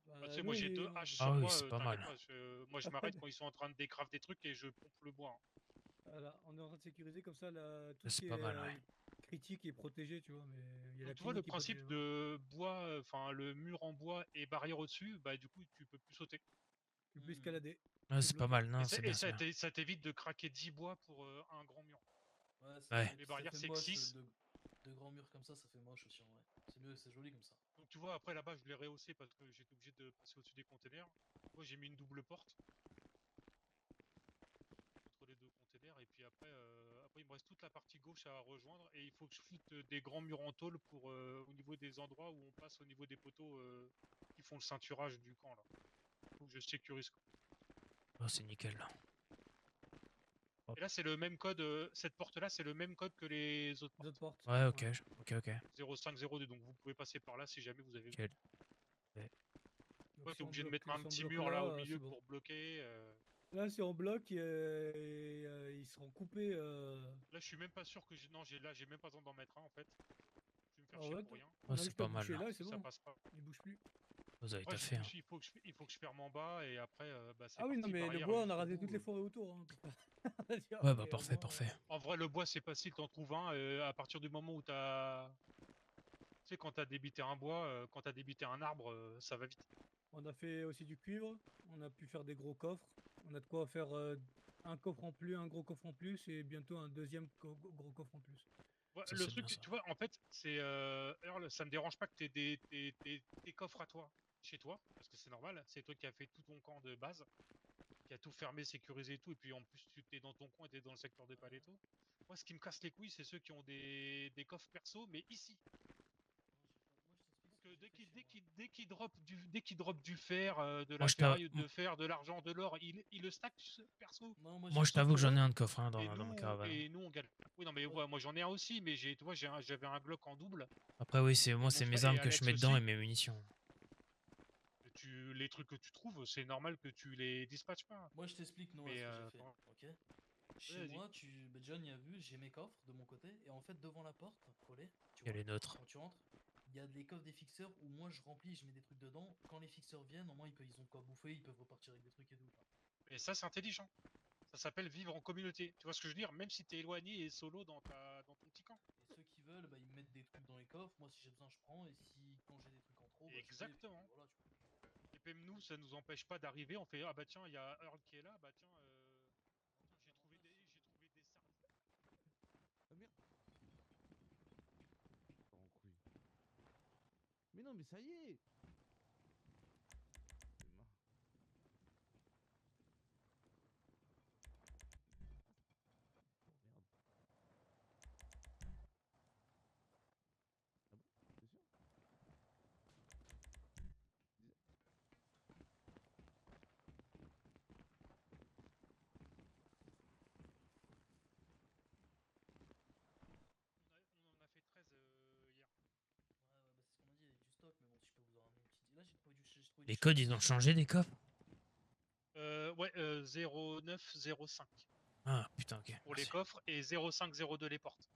Bah, tu Bah, sais, nous, moi j'ai deux haches sur Ah oui, moi, c'est pas t'inquiète mal. pas. Moi je m'arrête quand ils sont en train de décraver des trucs et je pompe le bois. Hein. voilà, on est en train de sécuriser comme ça tout Ça, ce c'est qui est pas mal, ouais. critique et protégé, tu vois. Mais il y a la Donc tu vois le clinique qui est protégée. principe de bois, enfin le mur en bois et barrière au-dessus, bah du coup tu peux plus sauter. Tu peux Hmm. escalader. Ouais, T'es c'est pas bloqué. mal, non, c'est bien, c'est bien. Ça t'évite de craquer 10 bois pour un grand mur. Ouais, c'est Ouais. vrai. Et Les puis ça barrières fait c'est que moche, 6. de grands murs comme ça fait moche aussi, en vrai. C'est mieux, c'est joli comme ça. Donc tu vois, après là-bas je l'ai rehaussé parce que j'étais obligé de passer au-dessus des containers. Moi j'ai mis une double porte entre les deux containers et puis après il me reste toute la partie gauche à rejoindre et il faut que je foute des grands murs en tôle pour au niveau des endroits où on passe au niveau des poteaux qui font le ceinturage du camp là. Faut que je sécurise. Quoi. Oh, c'est nickel, là. Et là c'est le même code, cette porte là c'est le même code que les autres Les autres portes. portes. Ouais, ok, ok. 0502 donc vous pouvez passer par là si jamais vous avez besoin. Nickel. Ouais. Donc Ouais, si t'es on obligé de bloque, mettre un si on petit bloque mur là au là, milieu c'est bon. pour bloquer. Là, si on bloque, ils seront coupés. Là, je suis même pas sûr que j'ai. Non, là, j'ai même pas besoin d'en mettre un en fait. Je vais me faire En chier fait, pour rien. on Ouais, a c'est juste à pas mal, boucher là. là et c'est Ça bon. passe pas. Ils bougent plus. Vous avez Après, taffé, hein. il faut que je ferme en bas et après, bah, c'est Ah oui, non, parti. mais le Barrière bois, on a jusqu'au rasé bout. toutes les forêts autour. Hein, on va dire, Ouais, bah et au parfait, moins, parfait. En vrai, le bois, c'est facile, t'en trouves un. À partir du moment où t'as. Tu sais, quand t'as débité un bois, quand t'as débité un arbre, ça va vite. On a fait aussi du cuivre, on a pu faire des gros coffres. On a de quoi faire un coffre en plus, un gros coffre en plus et bientôt un deuxième gros coffre en plus. Ouais, Ça, le c'est bien, truc, ça. tu vois, en fait, c'est Earl, ça me dérange pas que t'aies tes coffres à toi, chez toi, parce que c'est normal, c'est toi qui as fait tout ton camp de base, qui a tout fermé, sécurisé et tout, et puis en plus tu t'es dans ton coin et t'es dans le secteur de Paletto. Moi, ce qui me casse les couilles, c'est ceux qui ont des coffres perso, mais ici. Que dès qu'il drop du fer, de Moi, la je t'avoue, ferraille, de fer, de l'argent, de l'or, il le stack perso. Non, moi moi, j'ai je ceux t'avoue qui que j'en ai drop. un de coffre hein, Et dans ma nous, caravane. et nous on galère. Oui, non, mais Ouais. ouais, moi j'en ai un aussi, mais tu vois, j'avais un Glock en double. Après, oui, c'est Et moi, mon c'est mes frère et armes que je Alex mets dedans aussi. et mes munitions. Les trucs que tu trouves, c'est normal que tu les dispatches pas. Moi je t'explique Noah Mais ce que j'ai fait, attends, ok? Chez vas-y. moi, John y a vu, j'ai mes coffres de mon côté, et en fait devant la porte, collé, tu Il y a vois, les nôtres. quand tu entres, il y a des coffres des fixeurs où moi je remplis, je mets des trucs dedans. Quand les fixeurs viennent, au moins ils ont de quoi bouffer, ils peuvent repartir avec des trucs et tout. Quoi. Et ça, c'est intelligent. Ça s'appelle vivre en communauté. Tu vois ce que je veux dire? Même si t'es éloigné et solo dans ton petit camp. Et ceux qui veulent, bah, ils me mettent des trucs dans les coffres. Moi, si j'ai besoin, je prends. Et si quand j'ai des trucs en trop, bah, je fais. Et puis, Exactement. voilà, tu vois. Et même nous, ça nous empêche pas d'arriver. On fait ah bah tiens, il y a Earl qui est là. Bah tiens, j'ai trouvé des sardines. Ah merde. Part en couille. Mais non, mais ça y est. C'est marre. Oh merde. Ah bon? C'est sûr? On en a fait 13 hier. Ouais, bah, c'est ce qu'on m'a dit. Il y a du stock. Mais bon, si je peux vous en ramener une petite. Là, j'ai trouvé du. Les codes, ils ont changé des coffres? Ouais, 0905 Ah, putain, ok. pour les Merci. coffres et 0502 les portes.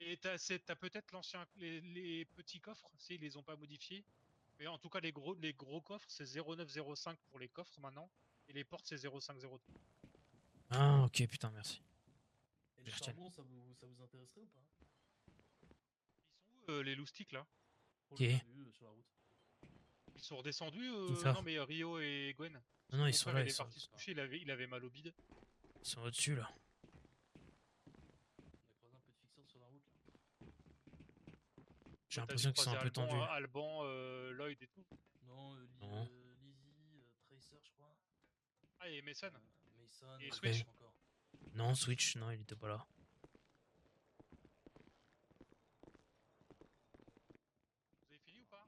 Et t'as peut-être les petits coffres, ils les ont pas modifiés. Mais en tout cas, les gros coffres, c'est 0905 pour les coffres maintenant. Et les portes, c'est 0502. Ah, ok, putain, merci. Et le Je retiens. charbon, ça vous intéresserait ou pas? Ils sont où les loustiques là? On Ok. les a vus sur la route. Ils sont redescendus Qui ça? Non, mais Rio et Gwen. Non, non, Mon ils sont frère, là, il ils est sont, parti se coucher, il avait mal au bide. ils sont au-dessus, là. On a croisé un peu de fixeurs sur la route là. J'ai T'as dû l'impression qu'ils sont croiser un peu tendus. Alban, Lloyd et tout. Non, Non. Lizzie, Tracer, je crois. Ah, et Mason. Mason, Et et Switch. encore. Non, Switch, non, il était pas là. Vous avez fini ou pas?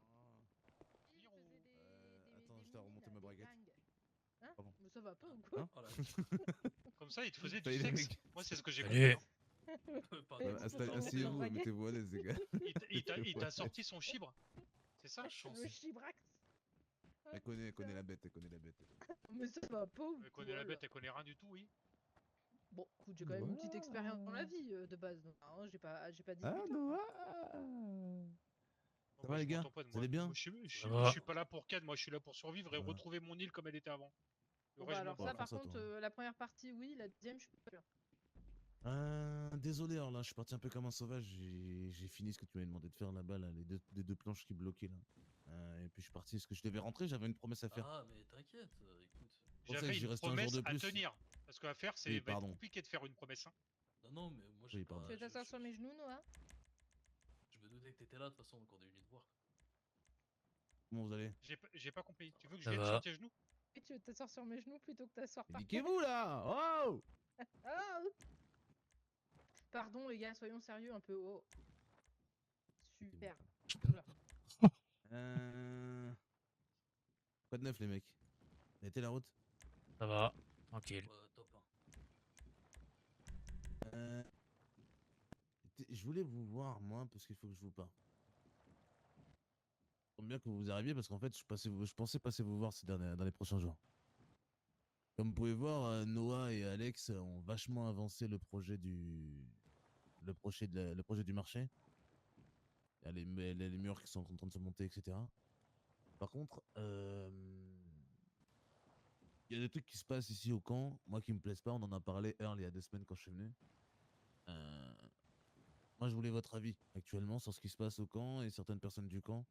Finir ou... Attends, je t'ai remonté ma braguette. Hein? Pardon. Mais ça va pas ou quoi? Hein? Oh là. Comme ça, il te faisait Ça du y est, les sexe. mecs. Moi, c'est ce que j'ai Salut. compris. Pardon. Ouais, c'est ça, Asseyez-vous, braguette. mettez-vous à l'aise, les gars. Il t'a sorti son chibre. C'est ça? Chance. Le chibrax. Elle connaît la bête, elle connaît la bête. Mais ça va pas ou Elle connaît la quoi, bête, là? elle connaît rien du tout, oui. Bon, écoute, j'ai quand même une petite expérience dans la vie de base. Donc, hein, j'ai pas 18 Ah ans. non, Bon, ça va les je gars? m'entends pas de Vous allez bien? Ça va. je suis pas là pour Ken, moi je suis là pour survivre et Ouais. retrouver mon île comme elle était avant. Le Bon, reste, bah, je alors m'en ça, fous. par ça, contre, toi. la première partie, oui, la deuxième, je suis pas sûre. Désolé, alors là, je suis parti un peu comme un sauvage. J'ai fini ce que tu m'avais demandé de faire là-bas, là, les deux planches qui bloquaient là. Et puis je suis parti parce que je devais rentrer, j'avais une promesse à faire. Ah, mais t'inquiète, écoute. Pour ça que J'avais j'y une restais un jour promesse de à plus. tenir. Parce qu'à faire, Oui, va être pardon. compliqué de faire une promesse. Hein. Non, mais moi j'ai Oui, pas. pardon. Tu veux t'asseoir sur mes genoux, Noah? Je me doutais que t'étais là, de toute façon, donc on est venu te voir. Comment vous allez? J'ai pas compris. Tu veux que je Ça vienne va. sur tes genoux? Et tu veux t'asseoir sur mes genoux plutôt que t'asseoir Mais par niquez-vous là! Oh! Ah! Pardon, les gars, soyons sérieux un peu. Oh. Super. Oula. Quoi de neuf, les mecs? Ça a été la route? Ça va. Tranquille. Top 1. Je voulais vous voir, moi, parce qu'il faut que je vous parle. Ça tombe bien que vous arriviez, parce qu'en fait, je pensais passer vous voir dans les prochains jours. Comme vous pouvez voir, Noah et Alex ont vachement avancé le projet du marché. Il y a les murs qui sont en train de se monter, etc. Par contre, il y a des trucs qui se passent ici au camp, moi qui me plaisent pas. On en a parlé il y a 2 semaines quand je suis venu. Moi, je voulais votre avis actuellement sur ce qui se passe au camp et certaines personnes du camp.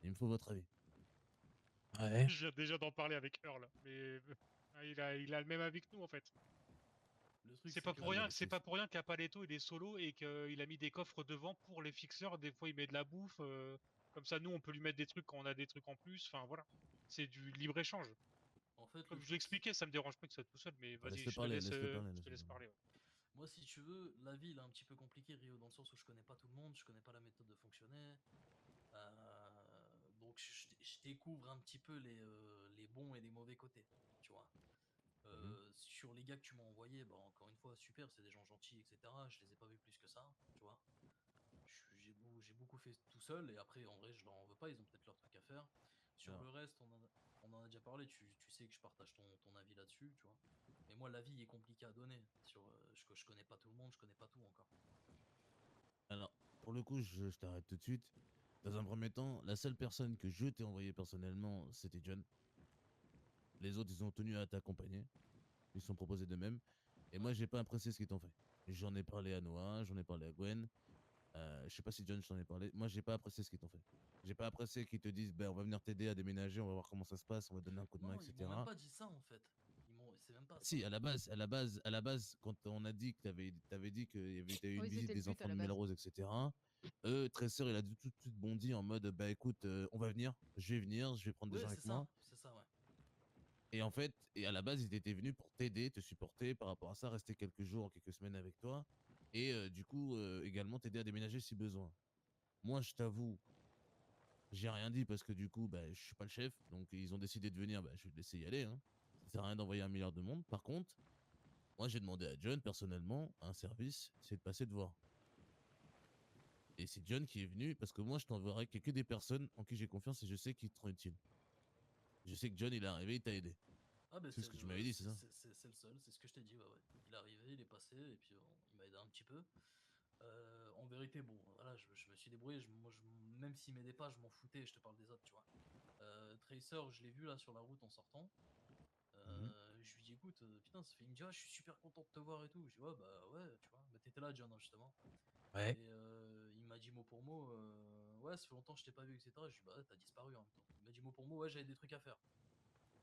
Il me faut votre avis. Ouais. Je viens déjà d'en parler avec Earl, mais il a le même avis que nous en fait. Le truc, C'est pas que pour rien, c'est pas pour rien qu'à Paletto il est solo et qu'il a mis des coffres devant pour les fixeurs. Des fois il met de la bouffe, comme ça nous on peut lui mettre des trucs quand on a des trucs en plus. Enfin voilà, c'est du libre échange. En fait, Comme le je truc, l'expliquais, ça me dérange pas que ça soit tout seul, mais Bah, vas-y, laisse-le je te parler, laisse, laisse-le parler, je te laisse-le laisse parler. parler. Ouais. moi, si tu veux, la vie, il est un petit peu compliqué, Rio, dans le sens où je connais pas tout le monde, je connais pas la méthode de fonctionner. Donc, je découvre un petit peu les bons et les mauvais côtés, tu vois. Sur les gars que tu m'as envoyés, bah, encore une fois, super, c'est des gens gentils, etc. Je les ai pas vus plus que ça, tu vois. J'ai beaucoup fait tout seul, et après, en vrai, je leur en veux pas, ils ont peut-être leur truc à faire. Sur Alors. le reste, on en a déjà parlé, tu sais que je partage ton avis là-dessus, tu vois. Mais moi, l'avis est compliqué à donner. Je connais pas tout le monde, je connais pas tout encore. Alors, pour le coup, je t'arrête tout de suite. Dans un premier temps, la seule personne que je t'ai envoyée personnellement, c'était John. Les autres, ils ont tenu à t'accompagner. Ils se sont proposés d'eux-mêmes. Et moi, j'ai pas apprécié ce qu'ils t'ont fait. J'en ai parlé à Noah, j'en ai parlé à Gwen. Je sais pas si John, je t'en ai parlé. Moi, j'ai pas apprécié ce qu'ils t'ont fait. J'ai pas apprécié qu'ils te disent, ben, on va venir t'aider à déménager, on va voir comment ça se passe, on va te donner un coup de main, Non, ils m'ont même etc. pas dit ça en fait. C'est même pas ça. Si, à la base, quand on a dit que t'avais dit qu'il y avait eu une Oui, visite c'était le des but à enfants de la base. Melrose, etc. Tracer, il a tout de suite bondi en mode, bah écoute, on va venir, je vais prendre des Ouais, gens avec moi. c'est ça, ouais. Et en fait, et à la base, ils étaient venus pour t'aider, te supporter par rapport à ça, rester quelques jours, quelques semaines avec toi. Et du coup, également t'aider à déménager si besoin. Moi, je t'avoue, j'ai rien dit parce que du coup, bah, je suis pas le chef. Donc, ils ont décidé de venir, bah, je vais te laisser y aller. Hein. Ça sert à rien d'envoyer 1 milliard de monde. Par contre, moi, j'ai demandé à John, personnellement, un service, c'est de passer te voir. Et c'est John qui est venu parce que moi, je t'enverrai que des personnes en qui j'ai confiance et je sais qu'ils te seront utiles. Je sais que John, il est arrivé, il t'a aidé. Ah, bah, C'est ce que tu m'avais dit, c'est ça? c'est le seul, c'est ce que je t'ai dit, ouais, ouais. Il est arrivé, il est passé, et puis il m'a aidé un petit peu. En vérité, bon, voilà, je me suis débrouillé. Même s'il m'aidait pas, je m'en foutais. Je te parle des autres, tu vois. Tracer, je l'ai vu là sur la route en sortant. Mhm. Je lui dis, écoute, putain, ça fait une je suis super content de te voir et tout. Je dis, ouais, bah ouais, tu vois. Bah, t'étais là, John, hein, justement. Ouais. Et il m'a dit mot pour mot, ouais, ça fait longtemps que je t'ai pas vu, etc. Je lui dis, bah, t'as disparu en même temps. Il m'a dit mot pour mot, ouais, j'avais des trucs à faire.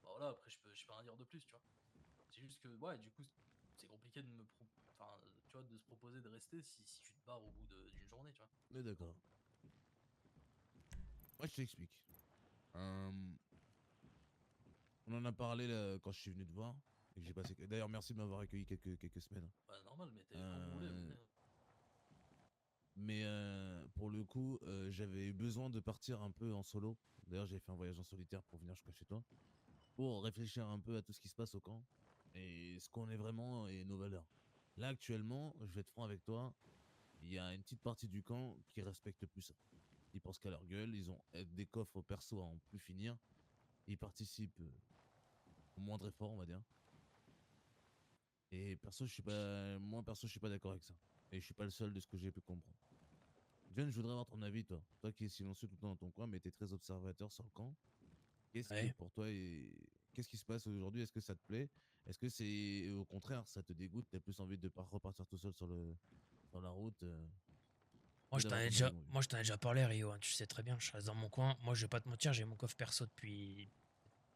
Bah voilà, après, je peux rien dire de plus, tu vois. C'est juste que, ouais, du coup, c'est compliqué enfin, tu vois, de se proposer de rester si tu te barres au bout d'une journée, tu vois. Mais d'accord. Moi, je t'explique. On en a parlé là, quand je suis venu te voir. Et que j'ai passé... D'ailleurs, merci de m'avoir accueilli quelques semaines. Bah, normal, mais quand vous voulez, venez. Mais pour le coup, j'avais eu besoin de partir un peu en solo. D'ailleurs, j'ai fait un voyage en solitaire pour venir jusqu'à chez toi. Pour réfléchir un peu à tout ce qui se passe au camp. Et ce qu'on est vraiment et nos valeurs. Là, actuellement, je vais être franc avec toi. Il y a une petite partie du camp qui respecte plus ça. Ils pensent qu'à leur gueule. Ils ont des coffres perso à en plus finir. Ils participent au moindre effort, on va dire. Et perso, moi, perso, je suis pas d'accord avec ça. Et je suis pas le seul de ce que j'ai pu comprendre. John, je voudrais avoir ton avis, toi. Toi qui es silencieux tout le temps dans ton coin, mais t'es très observateur sur le camp. Qu'est-ce qui, Ouais. pour toi, qu'est-ce qui se passe aujourd'hui? Est-ce que ça te plaît? Est-ce que c'est au contraire, ça te dégoûte? T'as plus envie de pas repartir tout seul sur la route? Moi, D'avoir ton avis, mon vieux. moi, je t'en ai déjà parlé, Rio. Hein, tu sais très bien, je reste dans mon coin. Moi, je vais pas te mentir, j'ai mon coffre perso depuis,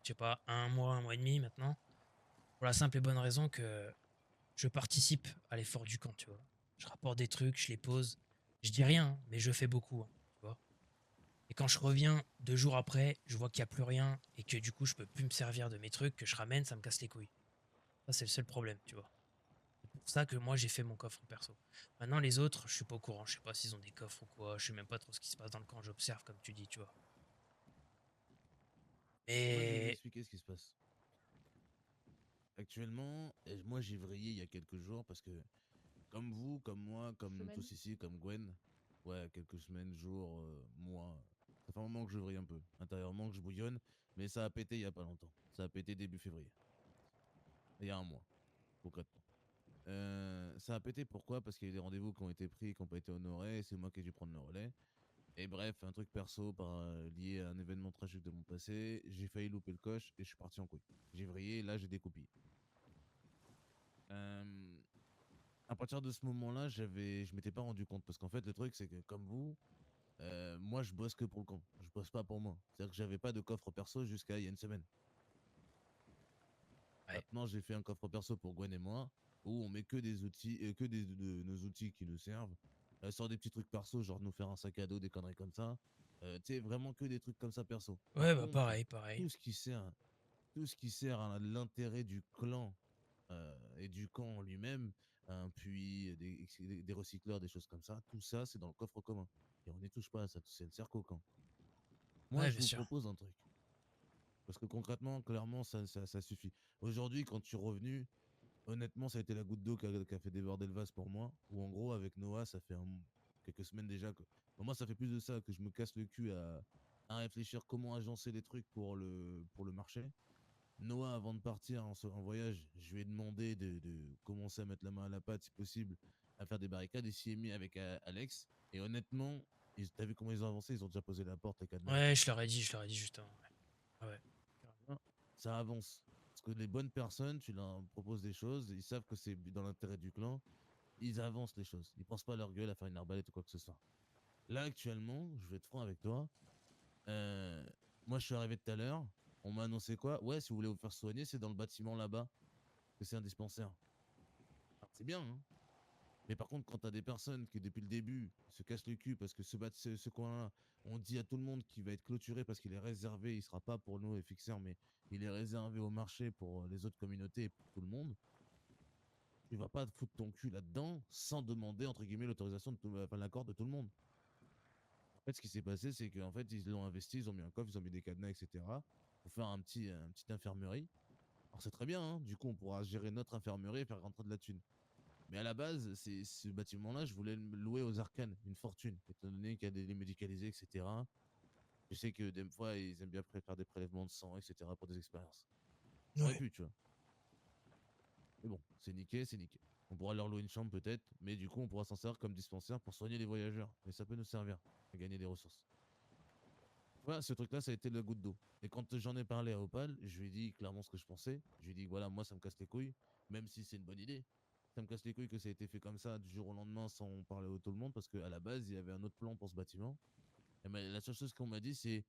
je sais pas, un mois et demi maintenant. Pour la simple et bonne raison que je participe à l'effort du camp, tu vois. Je rapporte des trucs, je les pose. Je dis rien, hein, mais je fais beaucoup, hein, tu vois. Et quand je reviens 2 jours après, je vois qu'il n'y a plus rien et que du coup, je peux plus me servir de mes trucs que je ramène, ça me casse les couilles. Ça, c'est le seul problème, tu vois. C'est pour ça que moi, j'ai fait mon coffre perso. Maintenant, les autres, je suis pas au courant. Je sais pas s'ils ont des coffres ou quoi. Je sais même pas trop ce qui se passe dans le camp. J'observe, comme tu dis, tu vois. Moi, je vais Mais t'expliquer ce qui se passe. Actuellement, moi, j'ai vrillé il y a quelques jours parce que, comme vous, comme moi, comme nous Semaine. tous ici, comme Gwen, ouais, quelques semaines, jours, mois. Ça fait un moment que je vrille un peu. Intérieurement, que je bouillonne. Mais ça a pété il y a pas longtemps. Ça a pété début février. Il y a un mois, concrètement. Ça a pété pourquoi? Parce qu'il y a eu des rendez-vous qui ont été pris, qui n'ont pas été honorés, et c'est moi qui ai dû prendre le relais. Et bref, un truc perso lié à un événement tragique de mon passé, j'ai failli louper le coche et je suis parti en couille. J'ai vrillé, et là j'ai découpillé. À partir de ce moment-là, je m'étais pas rendu compte parce qu'en fait le truc c'est que comme vous, moi, je bosse que pour le camp. Je bosse pas pour moi. C'est-à-dire que j'avais pas de coffre perso jusqu'à il y a une semaine. Ouais. Maintenant, j'ai fait un coffre perso pour Gwen et moi, où on met que des outils, de nos outils qui nous servent. Sur des petits trucs perso, genre nous faire un sac à dos, des conneries comme ça. Tu sais, vraiment que des trucs comme ça perso. Par Ouais, bah contre, pareil, pareil. tout ce qui sert à l'intérêt du clan et du camp en lui-même, un puits, des recycleurs, des choses comme ça, tout ça, c'est dans le coffre commun. Et on n'y touche pas à ça, ça ne sert qu'au camp. Moi, Ouais, je bien vous sûr. propose un truc. Parce que concrètement, clairement, ça suffit. Aujourd'hui, quand tu es revenu, honnêtement, ça a été la goutte d'eau qui a fait déborder le vase pour moi. Ou en gros, avec Noah, ça fait quelques semaines déjà. Moi, ça fait plus de ça que je me casse le cul à réfléchir comment agencer les trucs pour le marché. Noah, avant de partir en voyage, je lui ai demandé de commencer à mettre la main à la pâte, si possible, à faire des barricades. Il s'y est mis avec Alex. Et honnêtement, t'as vu comment ils ont avancé? Ils ont déjà posé la porte, les cadenas et Ouais, tout. je leur ai dit justement. Ouais. Ah ouais. Hein, ça avance. Parce que les bonnes personnes, tu leur proposes des choses, ils savent que c'est dans l'intérêt du clan, ils avancent les choses. Ils pensent pas à leur gueule à faire une arbalète ou quoi que ce soit. Là, actuellement, je vais être franc avec toi. euh, Moi, je suis arrivé tout à l'heure. On m'a annoncé quoi? Ouais, si vous voulez vous faire soigner, c'est dans le bâtiment là-bas. Que c'est un dispensaire. Alors, c'est bien, hein. Mais par contre, quand tu as des personnes qui, depuis le début, se cassent le cul parce que ce coin-là, on dit à tout le monde qu'il va être clôturé parce qu'il est réservé, il sera pas pour nous, les fixeurs, mais il est réservé au marché pour les autres communautés et pour tout le monde. Tu vas pas te foutre ton cul là-dedans sans demander, entre guillemets, l'autorisation enfin, l'accord de tout le monde. En fait, ce qui s'est passé, c'est qu'en fait, ils l'ont investi, ils ont mis un coffre, ils ont mis des cadenas, etc. pour faire un petit infirmerie. Alors, c'est très bien, hein. Du coup, on pourra gérer notre infirmerie et faire rentrer de la thune. Mais à la base, ce bâtiment-là, je voulais le louer aux arcanes, une fortune, étant donné qu'il y a des médicalisés, etc. Je sais que des fois, ils aiment bien faire des prélèvements de sang, etc. pour des expériences. J'aurais Ouais. pu, tu vois. Mais bon, c'est niqué, c'est niqué. On pourra leur louer une chambre peut-être, mais du coup, on pourra s'en servir comme dispensaire pour soigner les voyageurs. Et ça peut nous servir à gagner des ressources. Voilà, ce truc-là, ça a été la goutte d'eau. Et quand j'en ai parlé à Opal, je lui ai dit clairement ce que je pensais. Je lui ai dit, voilà, moi, ça me casse les couilles, même si c'est une bonne idée. Ça me casse les couilles que ça a été fait comme ça du jour au lendemain sans parler à tout le monde, parce qu'à la base, il y avait un autre plan pour ce bâtiment. Et la seule chose qu'on m'a dit, c'est,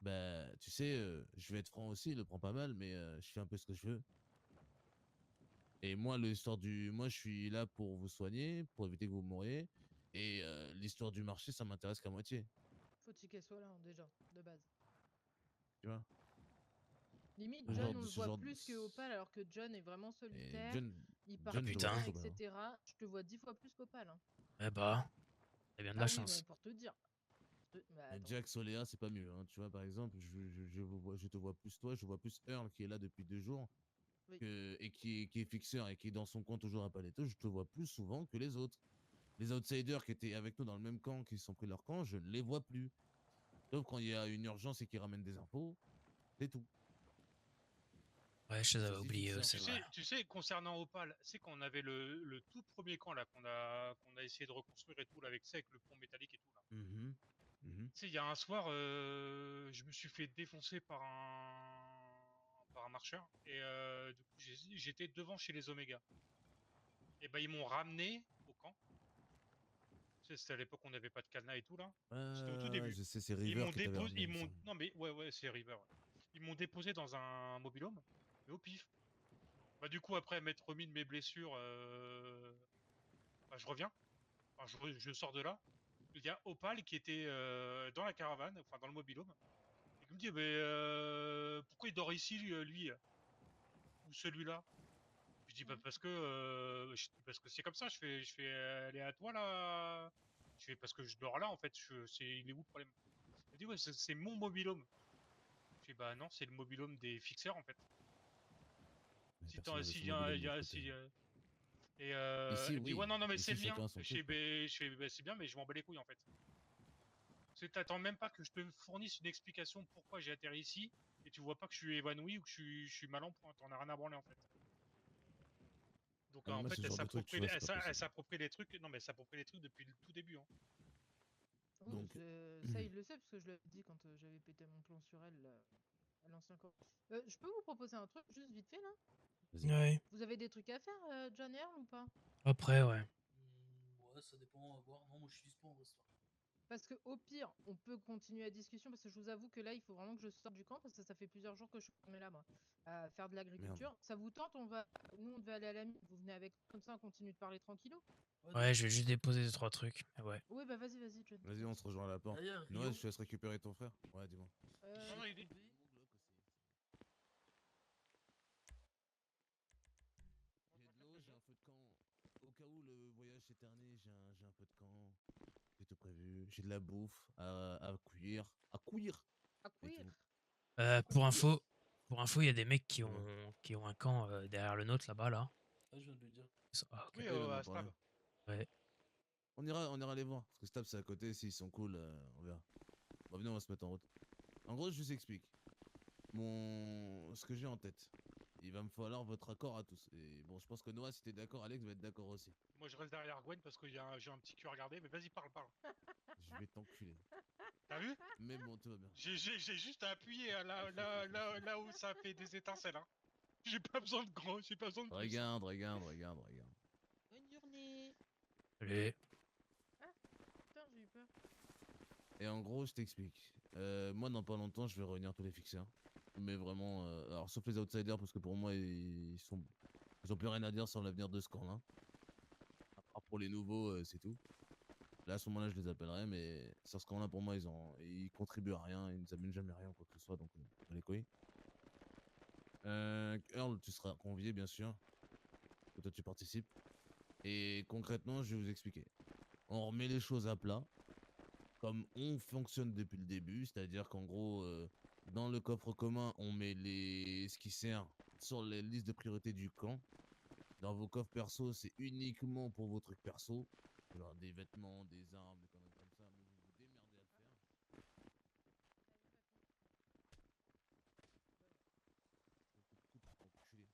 bah, tu sais, je vais être franc aussi, le prend pas mal, mais je fais un peu ce que je veux. Et moi, moi, je suis là pour vous soigner, pour éviter que vous mouriez. Et l'histoire du marché, ça m'intéresse qu'à moitié. Faut-il qu'elle soit là, hein, déjà, de base. Tu vois? Limite, Ce genre John, on de, le ce voit genre de- plus que Opal, alors que John est vraiment Et solitaire. John, Il Ah part John, je le vois putain. plus bien, au bal, hein. etc. Je te vois 10 fois plus qu'Opal. Hein. Eh bah, t'as bien de la Ah oui, mais chance. pour te dire. Bah, Mais attends. Jack Soléa, c'est pas mieux, hein. Tu vois, par exemple, je te vois plus toi, je vois plus Earl qui est là depuis 2 jours Oui. et qui est fixeur et qui est dans son coin toujours à Paleto. Je te vois plus souvent que les autres. Les outsiders qui étaient avec nous dans le même camp, qui se sont pris leur camp, je ne les vois plus. Sauf quand il y a une urgence et qu'ils ramènent des infos, c'est tout. Ouais, je les C'est avais aussi oubliés, fixeur. c'est vrai. Tu sais, concernant Opal, c'est qu'on avait le tout premier camp là qu'on a essayé de reconstruire et tout là avec ça, avec le pont métallique et tout là. Mhm. Mhm. Tu sais, il y a un soir, je me suis fait défoncer par un marcheur et du coup j'étais devant chez les Oméga. Et ben ils m'ont ramené au camp. Tu sais, c'était à l'époque où on n'avait pas de cadenas et tout là. C'était au tout début. Je sais, c'est Ils River m'ont qui t'avait déposé, ramené, il me semble. non mais ouais c'est River. Ouais. Ils m'ont déposé dans un mobil-home, mais au pif. Bah du coup après m'être remis de mes blessures, bah, je reviens. Enfin, je sors de là. Il y a Opal qui était dans la caravane, enfin dans le mobil-home, et qui me dit pourquoi il dort ici lui ou celui-là. Je dis bah parce que c'est comme ça. Je fais aller à toi là. Je fais parce que je dors là en fait. Il est où le problème? Il me dit ouais c'est mon mobil-home. Je dis bah non c'est le mobil-home des fixeurs en fait. Mais Si personne t'en n'avait si son y a, mobile y de l'autre a côté. si et Ici, il me dit ouais oui. non mais c'est Ici, le mien. chacun a son truc. Je fais bah, c'est bien mais je m'en bats les couilles en fait. T'attends même pas que je te fournisse une explication pourquoi j'ai atterri ici et tu vois pas que je suis évanoui ou que je suis mal en point. T'en as rien à branler en fait. Donc Ah, mais en moi, fait, ce genre de truc, tu vois, c'est pas elle possible. s'approprie les trucs. Non, mais elle s'approprie les trucs depuis le tout début. Hein. Oh, Donc, ça, il le sait, parce que je l'avais dit quand j'avais pété mon plomb sur elle à l'ancien camp. Je peux vous proposer un truc, juste vite fait, là? vas-y. Ouais. Vous avez des trucs à faire, John et Earl, ou pas? Après, ouais. Ouais, ça dépend, à voir. Non, moi je suis dispo en vrai ce soir. Parce que au pire, on peut continuer la discussion parce que je vous avoue que là, il faut vraiment que je sorte du camp parce que ça fait plusieurs jours que je suis fermé là, moi, à faire de l'agriculture. Ça vous tente? Nous, on devait aller à la mine. Vous venez avec nous, comme ça, on continue de parler tranquillo. Ouais, je vais juste déposer 2-3 trucs. Mais ouais. Oui, bah vas-y, John. Vas-y, on se rejoint à la porte. D'ailleurs, Noël, Rio, je te laisse récupérer ton frère. Ouais, dis-moi. Euh, Non, il est- J'ai de l'eau, j'ai un feu de camp. Au cas où le voyage s'éternise, j'ai un feu de camp. J'ai tout prévu. J'ai de la bouffe à cuire. À cuire à et courir. tout. Pour info, il y a des mecs qui Dis-moi. ont un camp derrière le nôtre là-bas là. je viens de le dire. Ah, ok. Oui, Oui, il en a à parlé. Stab. Ouais. On ira les voir. Parce que Stab, c'est à côté. S'ils sont cool, on verra. Bon, venez, on va se mettre en route. En gros, je vous explique. Ce que j'ai en tête. Il va me falloir votre accord à tous. Et bon, je pense que Noah, si t'es d'accord, Alex va être d'accord aussi. Moi, je reste derrière Gwen parce que j'ai un petit cul à regarder. Mais vas-y, parle. Je vais t'enculer. T'as vu? Mais bon, tout va bien. J'ai juste à appuyer hein, là où ça fait des étincelles. Hein. J'ai pas besoin de grand, j'ai pas besoin de plus. Regarde. Bonne journée. Allez. Ah, putain, j'ai eu peur. Et en gros, je t'explique. Moi, dans pas longtemps, je vais réunir tous les fixeurs. Mais vraiment, alors sauf les outsiders, parce que pour moi, ils ont plus rien à dire sur l'avenir de ce camp-là. À part pour les nouveaux, c'est tout. Là, à ce moment-là, je les appellerai, mais sur ce camp-là, pour moi, ils contribuent à rien, ils nous amènent jamais rien, quoi que ce soit, donc on les couilles. Earl, tu seras convié, bien sûr. Que toi, tu participes. Et concrètement, je vais vous expliquer. On remet les choses à plat. Comme on fonctionne depuis le début, c'est-à-dire qu'en gros, dans le coffre commun, on met ce qui sert sur les listes de priorité du camp. Dans vos coffres perso, c'est uniquement pour vos trucs perso, genre des vêtements, des armes, des conneries comme ça, mais vous vous démerdez à le faire. Coup de coude, enculé.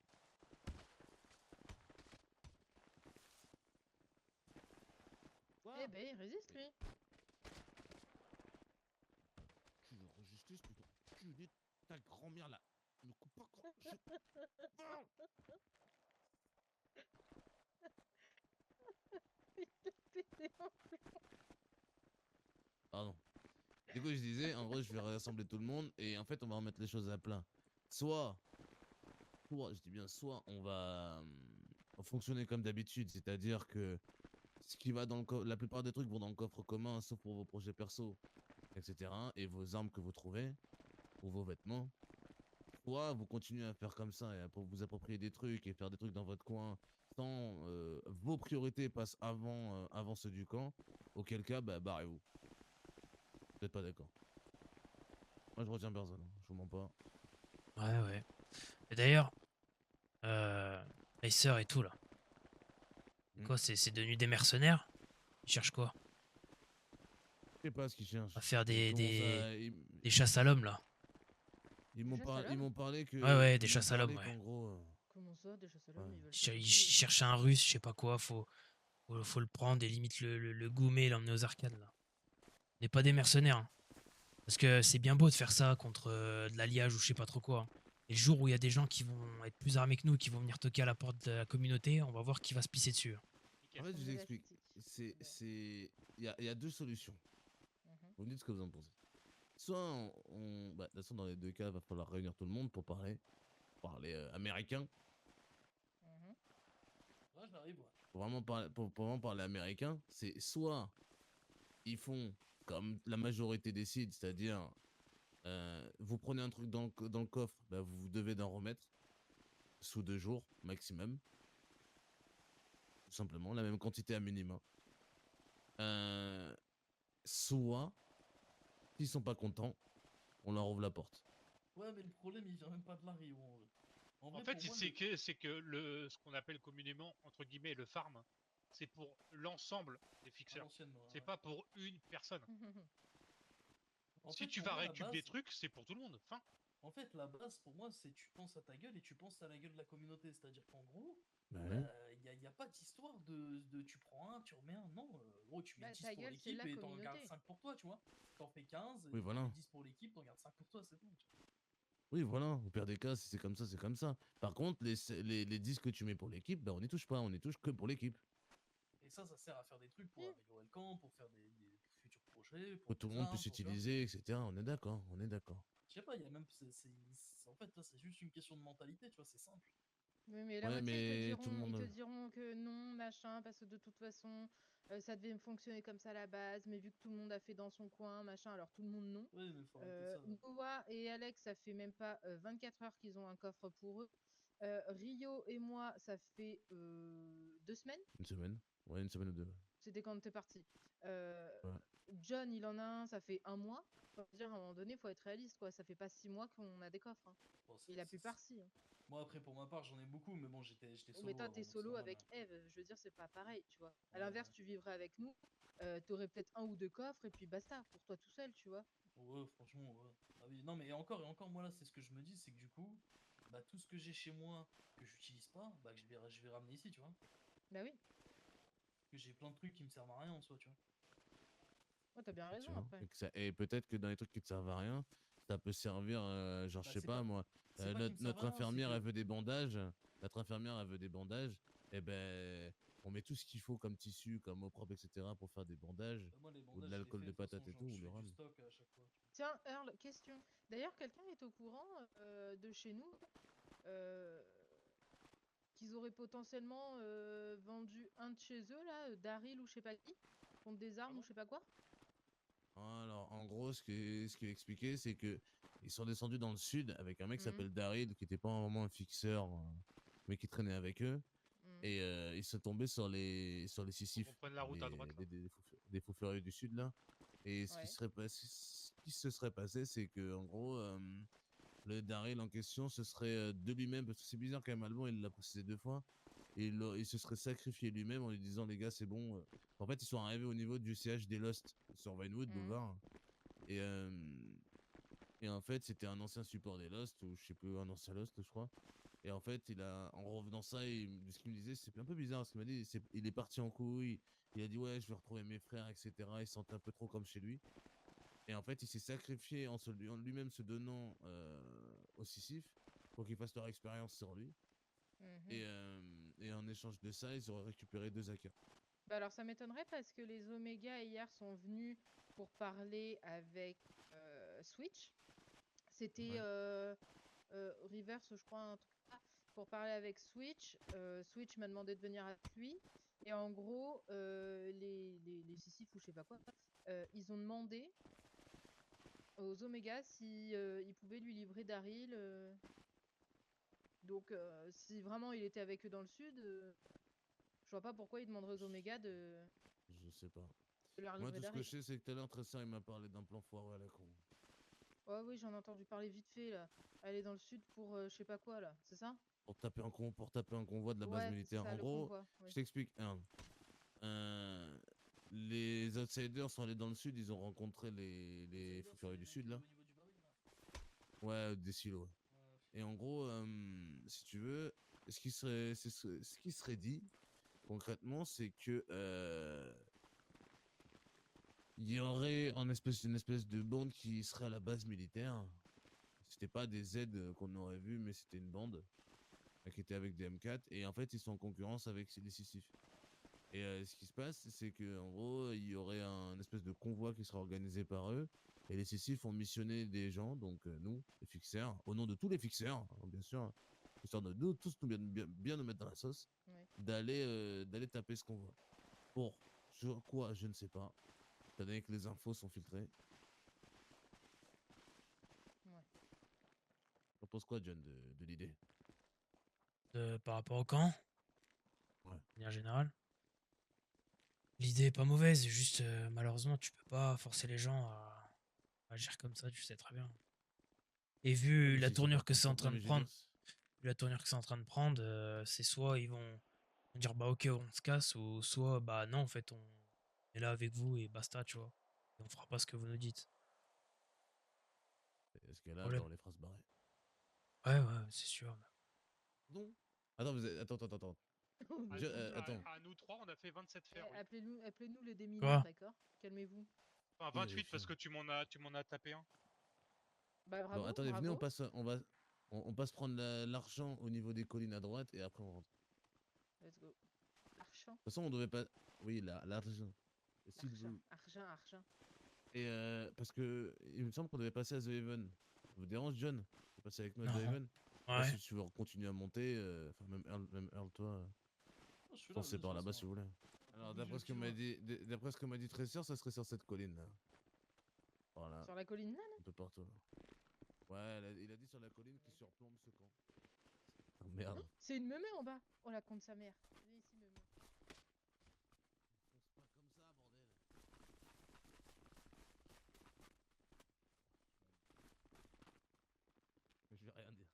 Eh ben, il résiste, lui. Tu veux rejuster ce putain d'enculé, ta grand-mère là. Me coupe pas quand je... Pardon. Du coup, je disais, en gros, je vais rassembler tout le monde et en fait, on va remettre les choses à plat. Soit, je dis bien, soit on va fonctionner comme d'habitude, c'est-à-dire que ce qui va dans la plupart des trucs vont dans le coffre commun, sauf pour vos projets perso, etc. Et vos armes que vous trouvez, ou vos vêtements. Soit vous continuez à faire comme ça et à vous approprier des trucs et faire des trucs dans votre coin sans vos priorités passent avant ceux du camp, auquel cas, bah, barrez-vous. Vous n'êtes pas d'accord. Moi, je retiens personne, hein, je vous mens pas. Ouais. Et d'ailleurs, les sœurs et tout là. Quoi, c'est devenu des mercenaires? Ils cherchent quoi? Je sais pas ce qu'ils cherchent. À faire Ils commencent des chasses à l'homme là. Ils m'ont parlé que... Ouais, des chasses à l'homme, ouais. En gros, Comment ça, des chasses à l'homme, ils veulent Ils cherchent un russe, je sais pas quoi, faut le prendre et limite le goumer, l'emmener aux arcades là. On n'est pas des mercenaires. Hein. Parce que c'est bien beau de faire ça contre de l'alliage ou je sais pas trop quoi. Hein. Et le jour où il y a des gens qui vont être plus armés que nous, qui vont venir toquer à la porte de la communauté, on va voir qui va se pisser dessus. Hein. en fait, je vous explique. Il y a deux solutions. Vous me dites ce que vous en pensez. Soit bah, de toute façon, dans les deux cas, il va falloir réunir tout le monde pour parler américain. Là, j'arrive, ouais. Pour vraiment parler américain, c'est soit ils font comme la majorité décide, c'est-à-dire vous prenez un truc dans le coffre, bah, vous devez d'en remettre sous 2 jours maximum. Tout simplement, la même quantité à minima. Soit, s'ils sont pas contents, on leur ouvre la porte. Ouais, mais le problème, il vient même pas de la Rio, en vrai. En vrai, fait, pour moi, c'est que ce qu'on appelle communément, entre guillemets, le farm, c'est pour l'ensemble des fixeurs. C'est pas pour une personne. En Si fait, tu pour vas moi, la récupérer des base- trucs, c'est pour tout le monde. Fin. En fait, la base, pour moi, c'est tu penses à ta gueule et tu penses à la gueule de la communauté. C'est-à-dire qu'en gros, Ouais. y a pas d'histoire de tu prends un, tu remets un. Non, gros, tu mets Bah, 10 ta pour gueule, c'est l'équipe la et t'en gardes communauté. 5 pour toi, tu vois. T'en fais 15, Oui, t'en voilà. mets 10 pour l'équipe, t'en gardes 5 pour toi, c'est bon. Tu vois. Oui, voilà, au pire des cas, si c'est comme ça, c'est comme ça. Par contre, les 10 que tu mets pour l'équipe, bah, on n'y touche pas, on n'y touche que pour l'équipe. Et ça sert à faire des trucs pour améliorer le camp, pour faire des futurs projets. rapprocher, Que pour tout des le monde armes, puisse pour, tu vois. utiliser, etc. On est d'accord, on est d'accord. Je sais pas, il y a même. En fait, là, c'est juste une question de mentalité, tu vois, c'est simple. Oui, mais la Ouais, moitié, mais tout le ils te monde. diront que non, machin, parce que de toute façon, ça devait fonctionner comme ça à la base, mais vu que tout le monde a fait dans son coin, machin, alors tout le monde non. Oui, mais faut arrêter ça. Noah et Alex, ça fait même pas 24 heures qu'ils ont un coffre pour eux. Rio et moi, ça fait 2 semaines. Une semaine. Ouais, une semaine ou deux. C'était quand t'es parti. Ouais. John, il en a un, ça fait 1 mois. Faut dire, à un moment donné, faut être réaliste, quoi. Ça fait pas 6 mois qu'on a des coffres. Hein. Bon, Et la plupart, si. Hein. Moi, après, pour ma part, j'en ai beaucoup, mais bon, j'étais Oh, solo mais toi, avant, t'es donc c'est solo normal. avec Eve. Je veux dire, c'est pas pareil, tu vois. À Ouais, l'inverse, ouais. tu vivrais avec nous. T'aurais peut-être 1 ou 2 coffres et puis basta, pour toi tout seul, tu vois. Ouais, franchement, ouais. Ah oui, non, mais et encore, moi là, c'est ce que je me dis, c'est que du coup, bah, tout ce que j'ai chez moi que j'utilise pas, bah, que je vais ramener ici, tu vois. Bah oui. Que j'ai plein de trucs qui me servent à rien en soi, tu vois. Ouais, t'as bien raison Effectivement. après. Et peut-être que dans les trucs qui te servent à rien, ça peut servir, genre, Bah, je sais c'est pas pas, moi, c'est pas qu'ils me servent notre à rien, c'est infirmière, elle que. veut des bandages. Notre infirmière, elle veut des bandages. Et ben, on met tout ce qu'il faut comme tissu, comme eau propre, etc. pour faire des bandages, Bah, moi, les ou de bandages, je les l'alcool fais, de de toute façon, patate et tout, ou je le fais du rhum. stock à chaque fois. Tu vois. Tiens, Earl, question. D'ailleurs, quelqu'un est au courant de chez nous euh, qu'ils auraient potentiellement vendu un de chez eux, là, Daryl ou je sais pas qui, contre des armes ou je sais pas quoi. Alors, en gros, ce qu'il expliquait, c'est que ils sont descendus dans le sud avec un mec qui Mhm. s'appelle Daryl, qui était pas vraiment un fixeur, mais qui traînait avec eux. Mhm. Et ils se tombaient sur les Faut sissifs, qu'on prenne la route à droite là. des fous furieux du sud là. Et Ouais. ce qui se serait passé, c'est que en gros, le Daryl en question, ce serait de lui-même, parce que c'est bizarre quand même, Alban, il l'a précisé 2 fois. Et il se serait sacrifié lui-même en lui disant, les gars, c'est bon. En fait, ils sont arrivés au niveau du CH des Lost sur Vinewood Mhm. Boulevard. Et, euh, et en fait, c'était un ancien support des Lost, ou je sais plus, un ancien Lost, je crois. Et en fait, en revenant ça, de ce qu'il me disait, c'est un peu bizarre. Ce qu'il m'a dit, il est parti en couille. Il a dit, ouais, je vais retrouver mes frères, etc. Il se sentait un peu trop comme chez lui. Et en fait, il s'est sacrifié en lui-même se donnant au Sisyphe pour qu'il fasse leur expérience sur lui. Mhm. Et en échange de ça, ils auraient récupéré 2 hackers. Bah alors ça m'étonnerait parce que les Oméga hier sont venus pour parler avec Switch. C'était Reverse, je crois, un truc comme ça, pour parler avec Switch. Switch m'a demandé de venir avec lui. Et en gros, les Sisyphes ou je sais pas quoi, ils ont demandé aux Oméga si ils pouvaient lui livrer Daryl. Donc si vraiment il était avec eux dans le sud, je vois pas pourquoi ils demanderaient aux Oméga de Je sais pas. leur Moi, livrer tout ce que Daryl. je sais, c'est que tout à l'heure, Tresser, il m'a parlé d'un plan foireux à la con. Ouais, oui, j'en ai entendu parler vite fait là. Aller dans le sud pour je sais pas quoi là, c'est ça? Pour taper un convoi de la base Ouais, c'est militaire. ça, En le gros, convoi. Oui. je t'explique. Les outsiders sont allés dans le sud, ils ont rencontré les fous furieux du sud, là. Ouais, des silos. Ouais. Et en gros, si tu veux, ce qui serait dit, concrètement, c'est que il y aurait une espèce de bande qui serait à la base militaire. C'était pas des aides qu'on aurait vu, mais c'était une bande qui était avec des M4. Et en fait, ils sont en concurrence avec les Sisyphes. Et ce qui se passe, c'est que en gros, il y aurait un espèce de convoi qui sera organisé par eux. Et les Sisyphes ont missionné des gens, donc nous, les fixeurs, au nom de tous les fixeurs, hein, bien sûr, histoire de nous tous bien nous mettre dans la sauce, Ouais. d'aller taper ce convoi. Pour quoi, je ne sais pas. Étant donné que les infos sont filtrées. Ouais. T'en penses quoi, John, de l'idée? Par rapport au camp, Ouais. de manière générale. L'idée est pas mauvaise, juste malheureusement tu peux pas forcer les gens à agir comme ça, tu sais très bien. Et Ouais, vu mais la s'ils sont tournure pas que c'est en contents, non, train de mais je veux dire, prendre, c'est soit ils vont dire bah ok on se casse, ou soit bah non en fait on est là avec vous et basta, tu vois. Et on fera pas ce que vous nous dites. est-ce que là, Problème. on les fera se barrer? Ouais, c'est sûr. Non. Attends, attends. Attends. À nous trois, on a fait 27 fers, oui. Appelez-nous les démineurs, Quoi? d'accord? Calmez-vous. Enfin, Qui 28 vérifie? parce que tu m'en as tapé un. Bah Bon, bravo, attendez, venez, bravo. on passe prendre l'argent au niveau des collines à droite et après on rentre. Let's go. Argent, De toute façon, on devait pas. Oui, l'argent. S'il argent, vous. argent, argent. Et parce que il me semble qu'on devait passer à The Haven. Ça vous dérange, John? De passer avec nous à The Non. Haven? Moi, Ouais. si tu veux continuer à monter, enfin même Earl, toi, Je suis là, foncez de par toute là-bas façon. si vous voulez. Alors Bougez d'après ce que le m'a cul, dit, d'après ce que m'a dit Tracer, ça serait sur cette colline là. Voilà, Sur la colline là, un peu partout. Ouais, il a dit sur la colline qui surplombe ce camp. Oh merde. c'est une meumée en bas. Oh la con de sa mère. Viens ici, meumée. Fonce pas comme ça, bordel. Je vais rien dire.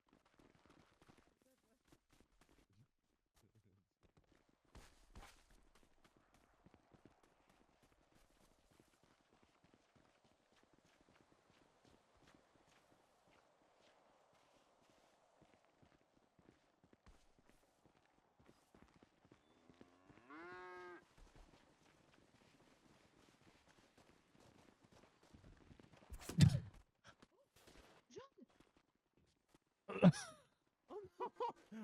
John.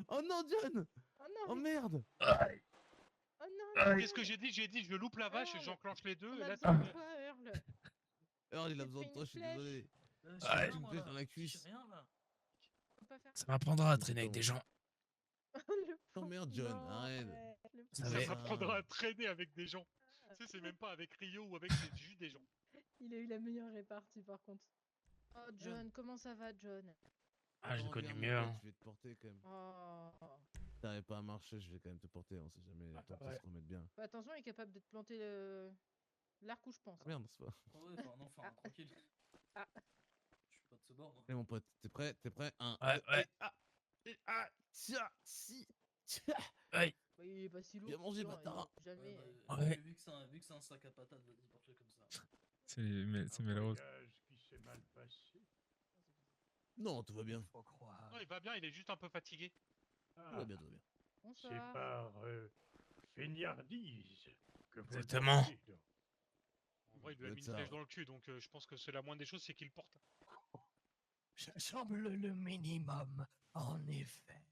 Oh non, John! Oh non. Oh mais- merde! Oh non. Qu'est-ce que j'ai dit? J'ai dit je loupe la vache et Earl, j'enclenche les deux On et a là besoin de tu- toi, Earl. Earl, il a t'es besoin pris de toi, une je suis flèche. désolé. Je fais Ouais. rien, Une moi, flèche là. dans la Je cuisse. fais rien là. Faut pas faire Ça m'apprendra à Mais traîner avec des gens. le Oh pauvre- merde, John, non, arrête. le Ça Ça va. pauvre. m'apprendra à traîner avec des gens. Tu sais, c'est même pas avec Rio ou avec, c'est juste des gens. Il a eu la meilleure répartie par contre. Oh John, comment ça va John? Ah, j'ai Attends, connu viens, mon mieux. pote, Hein. je vais te porter quand même. Oh. T'arrives pas à marcher, je vais quand même te porter, on sait jamais, le temps que ça ouais. se remette bien. Fais attention, il est capable de te planter l'arc où je pense. Ah merde, c'est pas. Ah ouais, enfin, non, enfin, tranquille. Ah. Je suis pas de ce bord, moi. Allez, mon pote, t'es prêt? T'es prêt? Un, Ouais, deux, ouais. allez, tiens, si, tiens. Ouais. Bah, il est pas si lourd. Bien mangé, sûr, bâtard. il est jamais. Ouais. Vu que c'est un sac à patates, vas-y, porte-le comme ça. C'est malheureux. qui s'est mal passé. Non, tout va bien. Faut croire. Non, il va bien, il est juste un peu fatigué. Tout va bien, tout va bien. Bonsoir. par feignardise que vous Exactement. En vrai, il lui a Doit mis être une ça, flèche ouais. dans le cul, donc je pense que c'est la moindre des choses, c'est qu'il le porte. Ça semble le minimum, en effet.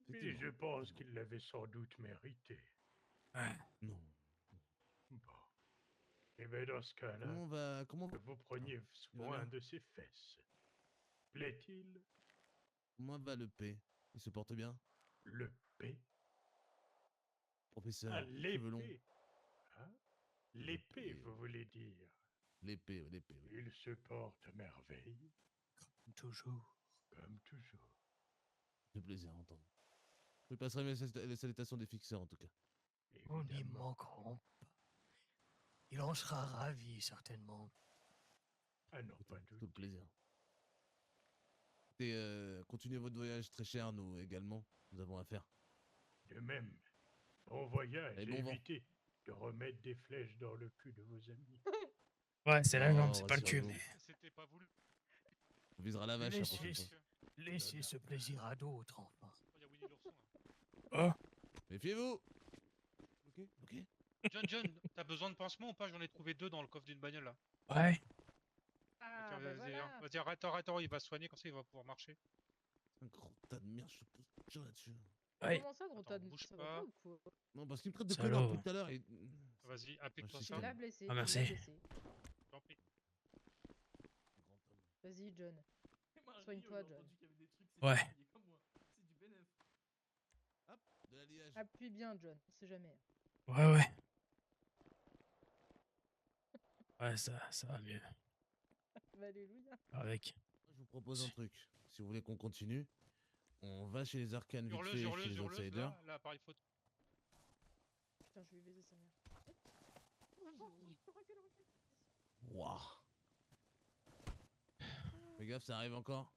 Effectivement. je pense qu'il l'avait sans doute mérité. Ouais. Non. Bon. Et bien dans ce cas-là, Comment vous preniez soin bien. de ses fesses. Plaît-il va le P? Il se porte bien? le P Professeur, cheveux longs. Hein? L'épée, vous voulez dire. L'épée, oui. Il se porte à merveille, Toujours. comme toujours. Ça fait plaisir à entendre. Je lui passerai les salutations des fixeurs en tout cas. Nous n'y manquerons pas. Il en sera ravi, certainement. Ah non, pas Tout le plaisir. Et continuez votre voyage très cher, nous également. Nous avons affaire. De même, bon voyage, Et bon vent. évitez de remettre des flèches dans le cul de vos amis. Ouais, c'est la jambe, Oh, c'est pas le cul. rassurez-vous. Mais... C'était pas voulu. On visera la vache la Laissez, prochaine fois. laissez ce plaisir à d'autres, enfin. Il y a Winnie l'ourson. Là. Oh. Méfiez-vous. Ok. John, t'as besoin de pansements ou pas? J'en ai trouvé 2 dans le coffre d'une bagnole là. Ouais. Ah, Tiens, bah vas-y, voilà. vas-y, arrête, il va se soigner, comme ça il va pouvoir marcher. Un gros tas de merde, je te pose dur là-dessus. Ouais. Comment ça, gros Attends, tas de... bouge Ça va pas. pas ou quoi? Non, parce qu'il me traite de Salaud. connard depuis tout à l'heure. Et... Vas-y, applique-toi je ça. Tu l'as blessé. Ah, tu merci. l'as blessé. T'en prie. Grand homme. Vas-y, John. Soigne-toi, John. Ouais. C'est du bénéf. Hop, de l'alliage. Appuie bien, John. On sait jamais. Ouais. Ouais, ça va mieux. Bah, alléluia. Avec. Je vous propose un truc. Si vous voulez qu'on continue, on va chez les arcanes vite fait, chez les outsiders. là, appareil photo. Putain, je vais baiser sa mère. Recule. Wouah. Fais gaffe, ça arrive encore.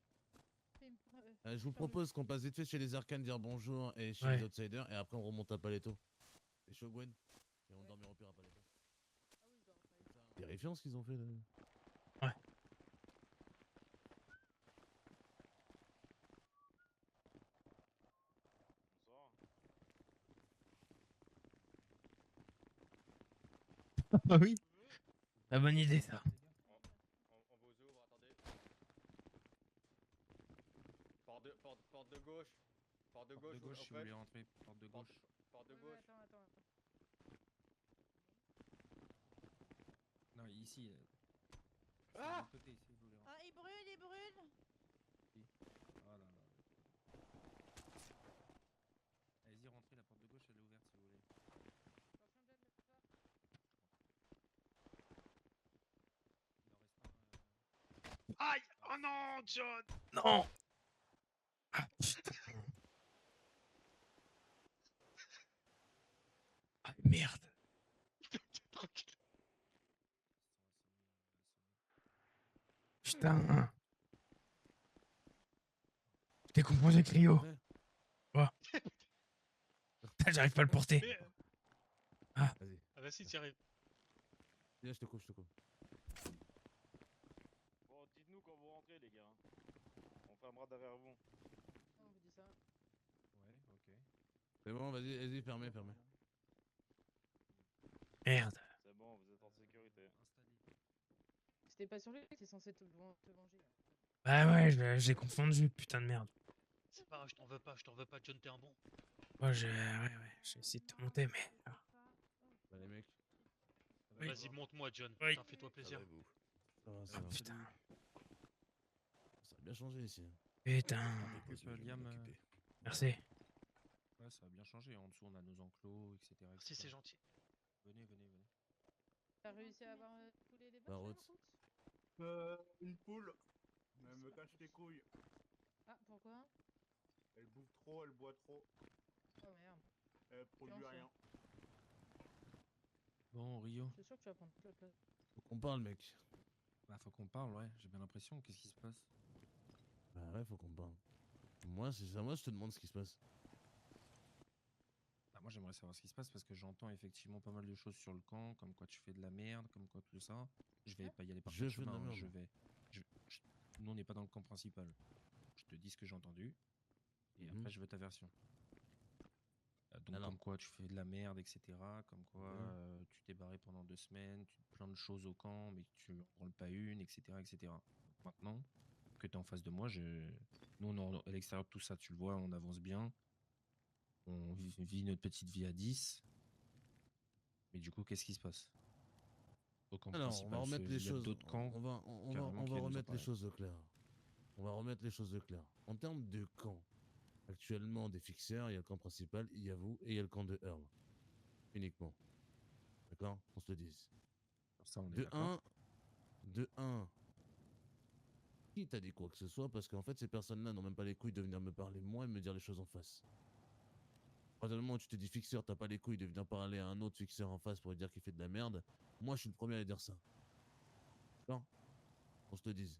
Je vous propose qu'on passe vite fait chez les arcanes, dire bonjour et chez les outsiders, et après on remonte à Paletto. C'est chaud, Gwen? Et on dormira au pire à Paletto. Terrifiant ce qu'ils ont fait là. Ouais. Bah oui. La bonne idée ça. On vous ouvre, attendez. Porte de gauche. Porte de gauche, si vous voulez rentrer. Porte de gauche. Porte de Ouais, gauche. attends. Non, ici. c'est de l'autre côté si vous voulez rentrer. Ah, il brûle, il brûle. Ah là là. Allez-y, rentrez, la porte de gauche elle est ouverte si vous voulez. Il en reste un. Aïe! Oh non, John! Non. Ah, putain. Ah, merde. Tranquille. Putain. Je t'ai confondu, Cryo. Ouais. Quoi? Putain, j'arrive pas à le porter. Mais, Ah. Vas-y. ah bah si, t'y arrives. Viens, je te coupe, je te coupe. Bon, dites-nous quand vous rentrez, les gars. On fermera derrière vous. On vous dit ça. Ouais, ok. C'est bon, vas-y, fermez. Merde. C'est bon, vous êtes en sécurité. Installez. C'était pas sur lui qui était censé te venger. Ah ouais, j'ai confondu, putain de merde. C'est pas grave, je t'en veux pas, John, t'es un bon. Ouais, j'ai essayé de te monter, mais. Ah. Bah, les mecs. Oui. Vas-y, monte-moi, John. Oui. Putain, fais-toi plaisir. Ça va, ça Ah, va. putain. Ça a bien changé ici. hein. Putain. Liam, Merci. ouais, ça a bien changé. En dessous, on a nos enclos, etc. Merci, c'est gentil. Venez, venez, venez. T'as réussi à avoir tous les Bah, vaches route. Une poule. Mais elle me cache les couilles. Ah, pourquoi? Elle bouffe trop, elle boit trop. Oh merde. Elle produit Enfin. rien. Bon, Rio. C'est sûr que tu vas prendre toute la place. Faut qu'on parle, mec. Bah, faut qu'on parle, ouais. J'ai bien l'impression. Qu'est-ce qui se passe? Bah ouais, faut qu'on parle. Moi, c'est ça, moi, je te demande ce qui se passe. Bah, moi, j'aimerais savoir ce qui se passe parce que j'entends effectivement pas mal de choses sur le camp, comme quoi tu fais de la merde, comme quoi tout ça. Je vais pas y aller par Je quatre fais de la chemins, hein, merde. Nous, on n'est pas dans le camp principal. Je te dis ce que j'ai entendu et après, je veux ta version. Donc, Alors. comme quoi tu fais de la merde, etc. Comme quoi Mhm. tu t'es barré pendant 2 semaines, tu plein de choses au camp, mais que tu en branles pas une, etc. etc. Maintenant que tu es en face de moi, nous, on est à l'extérieur de tout ça, tu le vois, on avance bien. On vit notre petite vie à 10. Mais du coup, qu'est-ce qui se passe au camp Alors, on va principal? remettre les Il y a choses. d'autres camps. On va carrément, qui viennent nous en remettre les parler. choses au clair. On va remettre les choses au clair. En termes de camp, actuellement, des fixeurs, il y a le camp principal, il y a vous, et il y a le camp de Earl. Uniquement. D'accord? On se le dise. Sur ça, on est De d'accord. De 1, qui t'a dit quoi que ce soit? Parce qu'en fait, ces personnes-là n'ont même pas les couilles de venir me parler moi et me dire les choses en face. À partir du moment où tu te dis fixeur, t'as pas les couilles de venir parler à un autre fixeur en face pour lui dire qu'il fait de la merde, moi je suis le premier à lui dire ça. D'accord? On se le dise.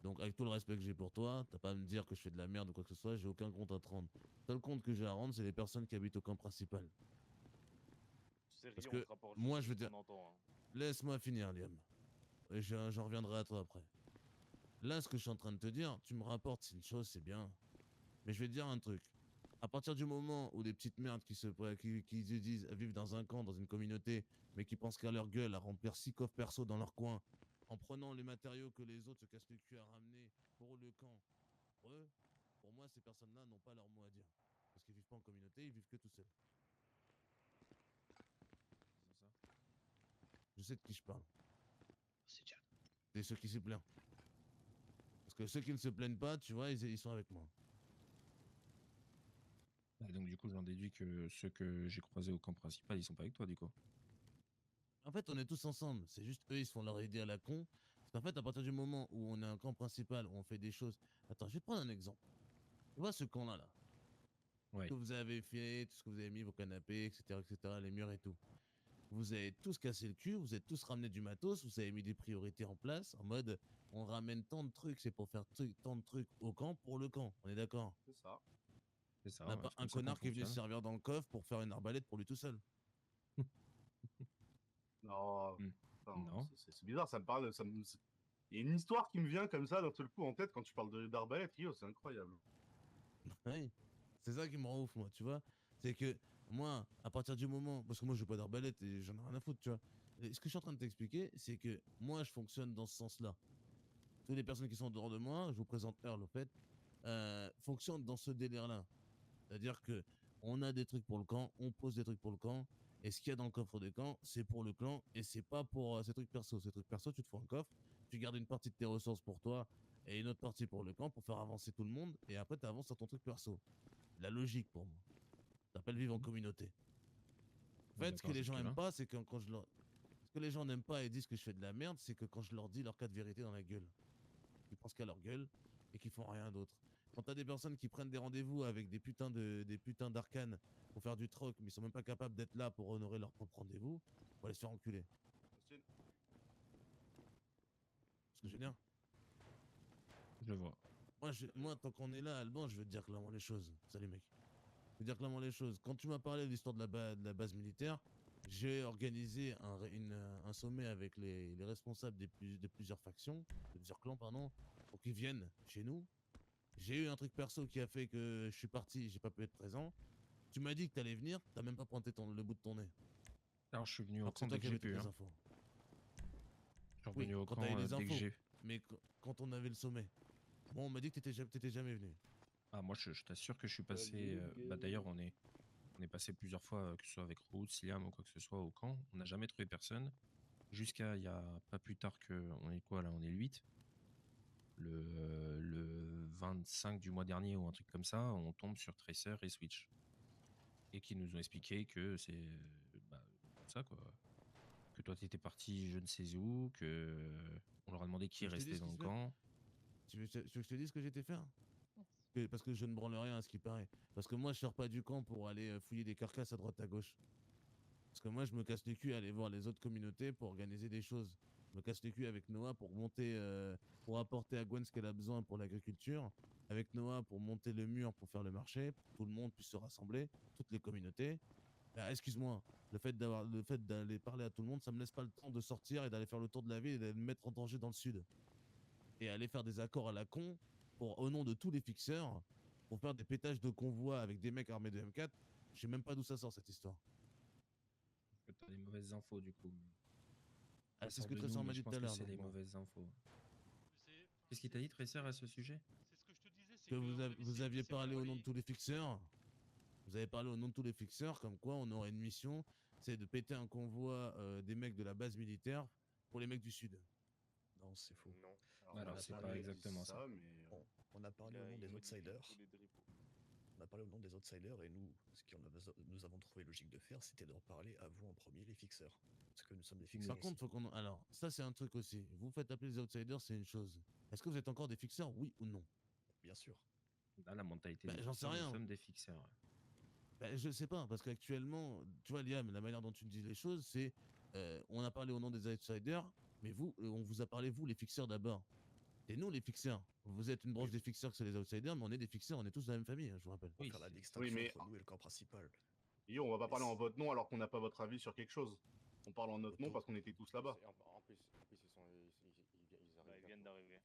Donc avec tout le respect que j'ai pour toi, t'as pas à me dire que je fais de la merde ou quoi que ce soit, j'ai aucun compte à te rendre. Le seul compte que j'ai à rendre, c'est les personnes qui habitent au camp principal. Tu sais, Parce Rio, on que te rapporte moi juste je veux ce dire, qu'on entend. Hein. laisse-moi finir Liam. Et j'en reviendrai à toi après. Là, ce que je suis en train de te dire, tu me rapportes, c'est une chose, c'est bien. Mais je vais te dire un truc. À partir du moment où des petites merdes qui se disent vivent dans un camp, dans une communauté, mais qui pensent qu'à leur gueule à remplir 6 coffres perso dans leur coin, en prenant les matériaux que les autres se cassent le cul à ramener pour le camp, pour moi, ces personnes-là n'ont pas leur mot à dire. Parce qu'ils vivent pas en communauté, ils vivent que tout seuls. Je sais de qui je parle. C'est ceux qui se plaignent. Parce que ceux qui ne se plaignent pas, tu vois, ils sont avec moi. Bah, donc du coup, j'en déduis que ceux que j'ai croisés au camp principal, ils sont pas avec toi, du coup. En fait, on est tous ensemble. C'est juste eux, ils se font leur idée à la con. Parce qu'en fait, à partir du moment où on a un camp principal, où on fait des choses. Attends, je vais te prendre un exemple. Tu vois ce camp-là, là. Ouais. Ce que vous avez fait, tout ce que vous avez mis, vos canapés, etc., les murs et tout. Vous avez tous cassé le cul, vous êtes tous ramené du matos, vous avez mis des priorités en place, en mode, on ramène tant de trucs, c'est pour faire tant de trucs au camp pour le camp. On est d'accord? C'est ça. C'est ça. On n'a Ouais, pas c'est comme un ça qu'on connard qui est venu se fonctionne. servir dans le coffre pour faire une arbalète pour lui tout seul. Non, Non. c'est bizarre, ça me parle. Il y a une histoire qui me vient comme ça d'un seul coup en tête quand tu parles d'arbalète, Rio, c'est incroyable. Oui, c'est ça qui me rend ouf, moi, tu vois. C'est que moi, à partir du moment, parce que moi je joue pas d'arbalète et j'en ai rien à foutre, tu vois. Et ce que je suis en train de t'expliquer, c'est que moi je fonctionne dans ce sens-là. Toutes les personnes qui sont en dehors de moi, je vous présente Earl au fait, fonctionnent dans ce délire-là. C'est-à-dire que on a des trucs pour le camp, on pose des trucs pour le camp, Et ce qu'il y a dans le coffre de camp, c'est pour le clan et c'est pas pour ces trucs perso. Ces trucs perso, tu te fais un coffre, tu gardes une partie de tes ressources pour toi et une autre partie pour le camp pour faire avancer tout le monde et après tu avances sur ton truc perso. La logique pour moi. Ça s'appelle vivre en communauté. En fait, ce que les gens aiment pas, c'est quand je leur. Ce que les gens n'aiment pas et disent que je fais de la merde, c'est que quand je leur dis leur cas de vérité dans la gueule. Ils pensent qu'à leur gueule et qu'ils font rien d'autre. Quand t'as des personnes qui prennent des rendez-vous avec des putains d'arcanes pour faire du troc, mais ils sont même pas capables d'être là pour honorer leur propre rendez-vous, on va les se faire enculer. Austin, Ce que je veux dire. Je vois. Moi, tant qu'on est là, Alban, je veux te dire clairement les choses. Salut mec. Je veux dire clairement les choses. Quand tu m'as parlé de l'histoire de la base militaire, j'ai organisé un sommet avec les responsables de plusieurs factions, de plusieurs clans, pardon, pour qu'ils viennent chez nous. J'ai eu un truc perso qui a fait que je suis parti, j'ai pas pu être présent. Tu m'as dit que t'allais venir, t'as même pas pointé le bout de ton nez. Alors je suis venu au Alors que c'est camp toi dès qui que j'ai avais toutes pu. les Hein. infos. Je suis revenu au quand camp t'avais les dès que infos. j'ai. Mais quand on avait le sommet. Bon, on m'a dit que t'étais jamais venu. Ah moi je t'assure que je suis passé. Bah d'ailleurs on est passé plusieurs fois, que ce soit avec Roots, Liam ou quoi que ce soit au camp. On n'a jamais trouvé personne. Jusqu'à il y a pas plus tard que. On est quoi là? On est le 8. Le 25 du mois dernier ou un truc comme ça, on tombe sur Tracer et Switch. Et qui nous ont expliqué que c'est bah, ça quoi. Que toi t'étais parti je ne sais où, que on leur a demandé qui Tu veux que je te restait dise dans ce le qui se met camp. Tu veux que je te dise ce que j'étais faire Parce que je ne branle rien à ce qui paraît. Parce que moi, je sors pas du camp pour aller fouiller des carcasses à droite à gauche. Parce que moi, je me casse les culs à aller voir les autres communautés pour organiser des choses. Je me casse les culs avec Noah pour monter, pour apporter à Gwen ce qu'elle a besoin pour l'agriculture. Avec Noah pour monter le mur pour faire le marché, pour que tout le monde puisse se rassembler, toutes les communautés. Bah, excuse-moi, le fait d'aller parler à tout le monde, ça me laisse pas le temps de sortir et d'aller faire le tour de la ville et d'aller me mettre en danger dans le sud. Et aller faire des accords à la con pour, au nom de tous les fixeurs, pour faire des pétages de convois avec des mecs armés de M4. Je sais même pas d'où ça sort cette histoire. Que t'as des mauvaises infos du coup. Ah, Ça c'est ce sort que de Tracer nous, m'a mais dit je tout pense à que l'heure. c'est donc les bon. mauvaises infos. Qu'est-ce qu'il t'a dit Tracer à ce sujet? C'est ce que je te disais, c'est Que que vous aviez parlé au nom de tous les fixeurs. Vous avez parlé au nom de tous les fixeurs, comme quoi on aurait une mission, c'est de péter un convoi des mecs de la base militaire pour les mecs du sud. Non, c'est faux. non. Alors, c'est pas exactement ça. Mais On a parlé au nom des outsiders. On a parlé au nom des outsiders et nous, ce qu'on nous avons trouvé logique de faire, c'était d'en parler à vous en premier, les fixeurs. Parce que nous sommes des fixeurs. Par contre, faut qu'on. Alors, ça, c'est un truc aussi. Vous faites appeler les outsiders, c'est une chose. Est-ce que vous êtes encore des fixeurs, oui ou non? Bien sûr. Là, la mentalité des J'en sais fixeurs, rien. nous sommes des fixeurs. Je sais pas, parce qu'actuellement, tu vois, Liam, la manière dont tu me dis les choses, c'est. On a parlé au nom des outsiders, mais vous, on vous a parlé, vous, les fixeurs d'abord. Et nous, les fixeurs. Vous êtes une branche des fixeurs que c'est les outsiders, mais on est des fixeurs, on est tous de la même famille, hein, je vous rappelle. On va faire la distinction entre nous et le camp principal. Yo, on va pas parler en votre nom alors qu'on n'a pas votre avis sur quelque chose. On parle en notre nom parce qu'on était tous là-bas. En plus ils viennent d'arriver.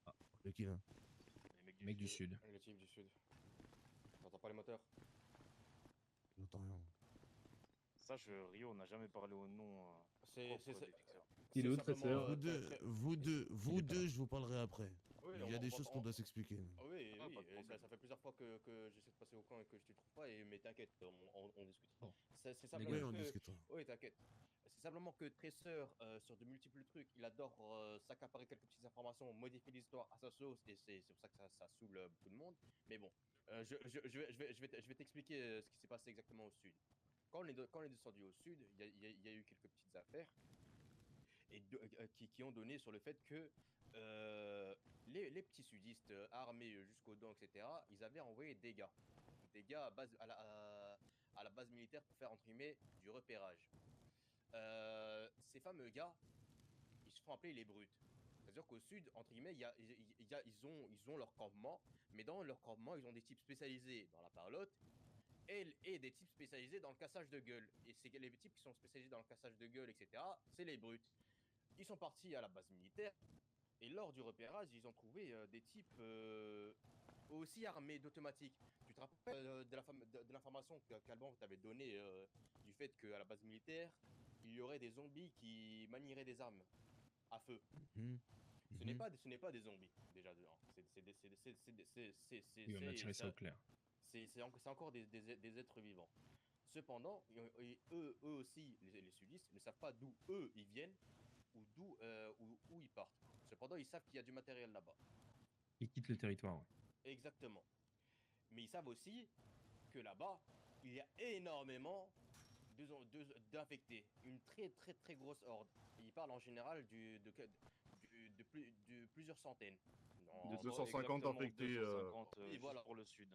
Ah, de qui là? Les mecs du sud. Le type du sud. T'entends pas les moteurs? J'entends rien. Sache, Rio, on n'a jamais parlé au nom. C'est Il est où, Tracer? Vous deux, je vous parlerai après. Oui, Il y a des choses qu'on doit s'expliquer. Oui, et ça fait plusieurs fois que j'essaie de passer au camp et que je te trouve pas, mais t'inquiète, on discute. C'est simplement Oui, on discutera. Oui, t'inquiète. C'est simplement que Tracer, sur de multiples trucs, il adore s'accaparer quelques petites informations, modifier l'histoire à sa sauce, et c'est pour ça que ça saoule beaucoup de monde. Mais bon, je vais t'expliquer ce qui s'est passé exactement au sud. Quand on est descendu au sud, il y a eu quelques petites affaires et qui ont donné sur le fait que les petits sudistes armés jusqu'aux dents, etc., ils avaient envoyé des gars à la base militaire pour faire, entre guillemets, du repérage. Ces fameux gars, ils se font appeler les brutes. C'est-à-dire qu'au sud, entre guillemets, ils ont leur campement, mais dans leur campement, ils ont des types spécialisés dans la parlotte et des types spécialisés dans le cassage de gueule. Et c'est les types qui sont spécialisés dans le cassage de gueule, etc., c'est les brutes. Ils sont partis à la base militaire, et lors du repérage, ils ont trouvé des types aussi armés d'automatiques. Tu te rappelles de l'information qu'Alban t'avait donnée du fait qu'à la base militaire, il y aurait des zombies qui manieraient des armes à feu. Ce n'est pas des zombies, déjà dedans. Oui, on a tiré ça au clair. C'est encore des êtres vivants. Cependant, eux aussi, les sudistes, ne savent pas d'où eux ils viennent ou où ils partent. Cependant, ils savent qu'il y a du matériel là-bas. Ils quittent le territoire. Ouais. Exactement. Mais ils savent aussi que là-bas, il y a énormément d'infectés. Une très très très grosse horde. Ils parlent en général de plusieurs centaines. De 250 infectés 250, oui, juste voilà. pour le sud.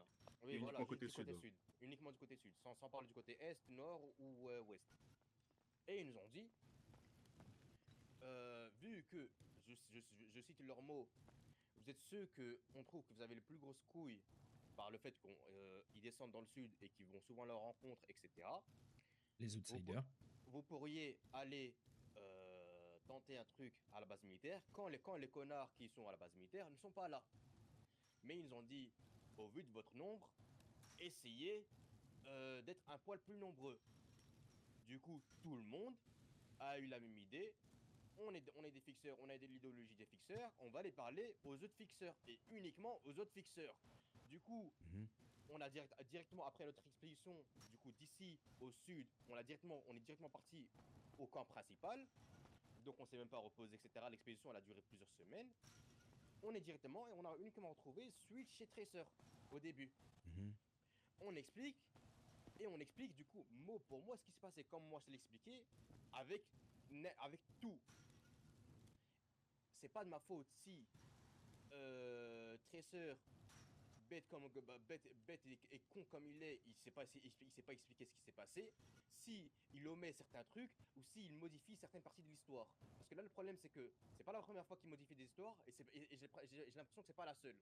Oui, Uniquement voilà, côté juste du côté sud. sud. Uniquement du côté sud. Sans parler du côté est, nord ou ouest. Et ils nous ont dit, vu que, je cite leurs mots, vous êtes ceux que on trouve que vous avez les plus grosses couilles par le fait qu'ils descendent dans le sud et qu'ils vont souvent à leur rencontre, etc. Les outsiders. Vous pourriez aller tenter un truc à la base militaire quand les connards qui sont à la base militaire ne sont pas là. Mais ils nous ont dit, au vu de votre nombre, essayez d'être un poil plus nombreux. Du coup, tout le monde a eu la même idée. On est des fixeurs, on a de l'idéologie des fixeurs, on va aller parler aux autres fixeurs, et uniquement aux autres fixeurs. Du coup, on a directement, après notre expédition, du coup, d'ici au sud, on est directement parti au camp principal. Donc on s'est même pas reposé, etc. L'expédition, elle a duré plusieurs semaines. On est directement, et on a uniquement retrouvé Switch et Tracer, au début. On explique du coup, mot pour mot, ce qui se passait, comme moi je l'ai expliqué, avec tout. C'est pas de ma faute si Tracer, bête et con comme il est, il sait pas expliquer ce qui s'est passé, si il omet certains trucs ou s'il modifie certaines parties de l'histoire. Parce que là le problème c'est que c'est pas la première fois qu'il modifie des histoires et j'ai l'impression que c'est pas la seule.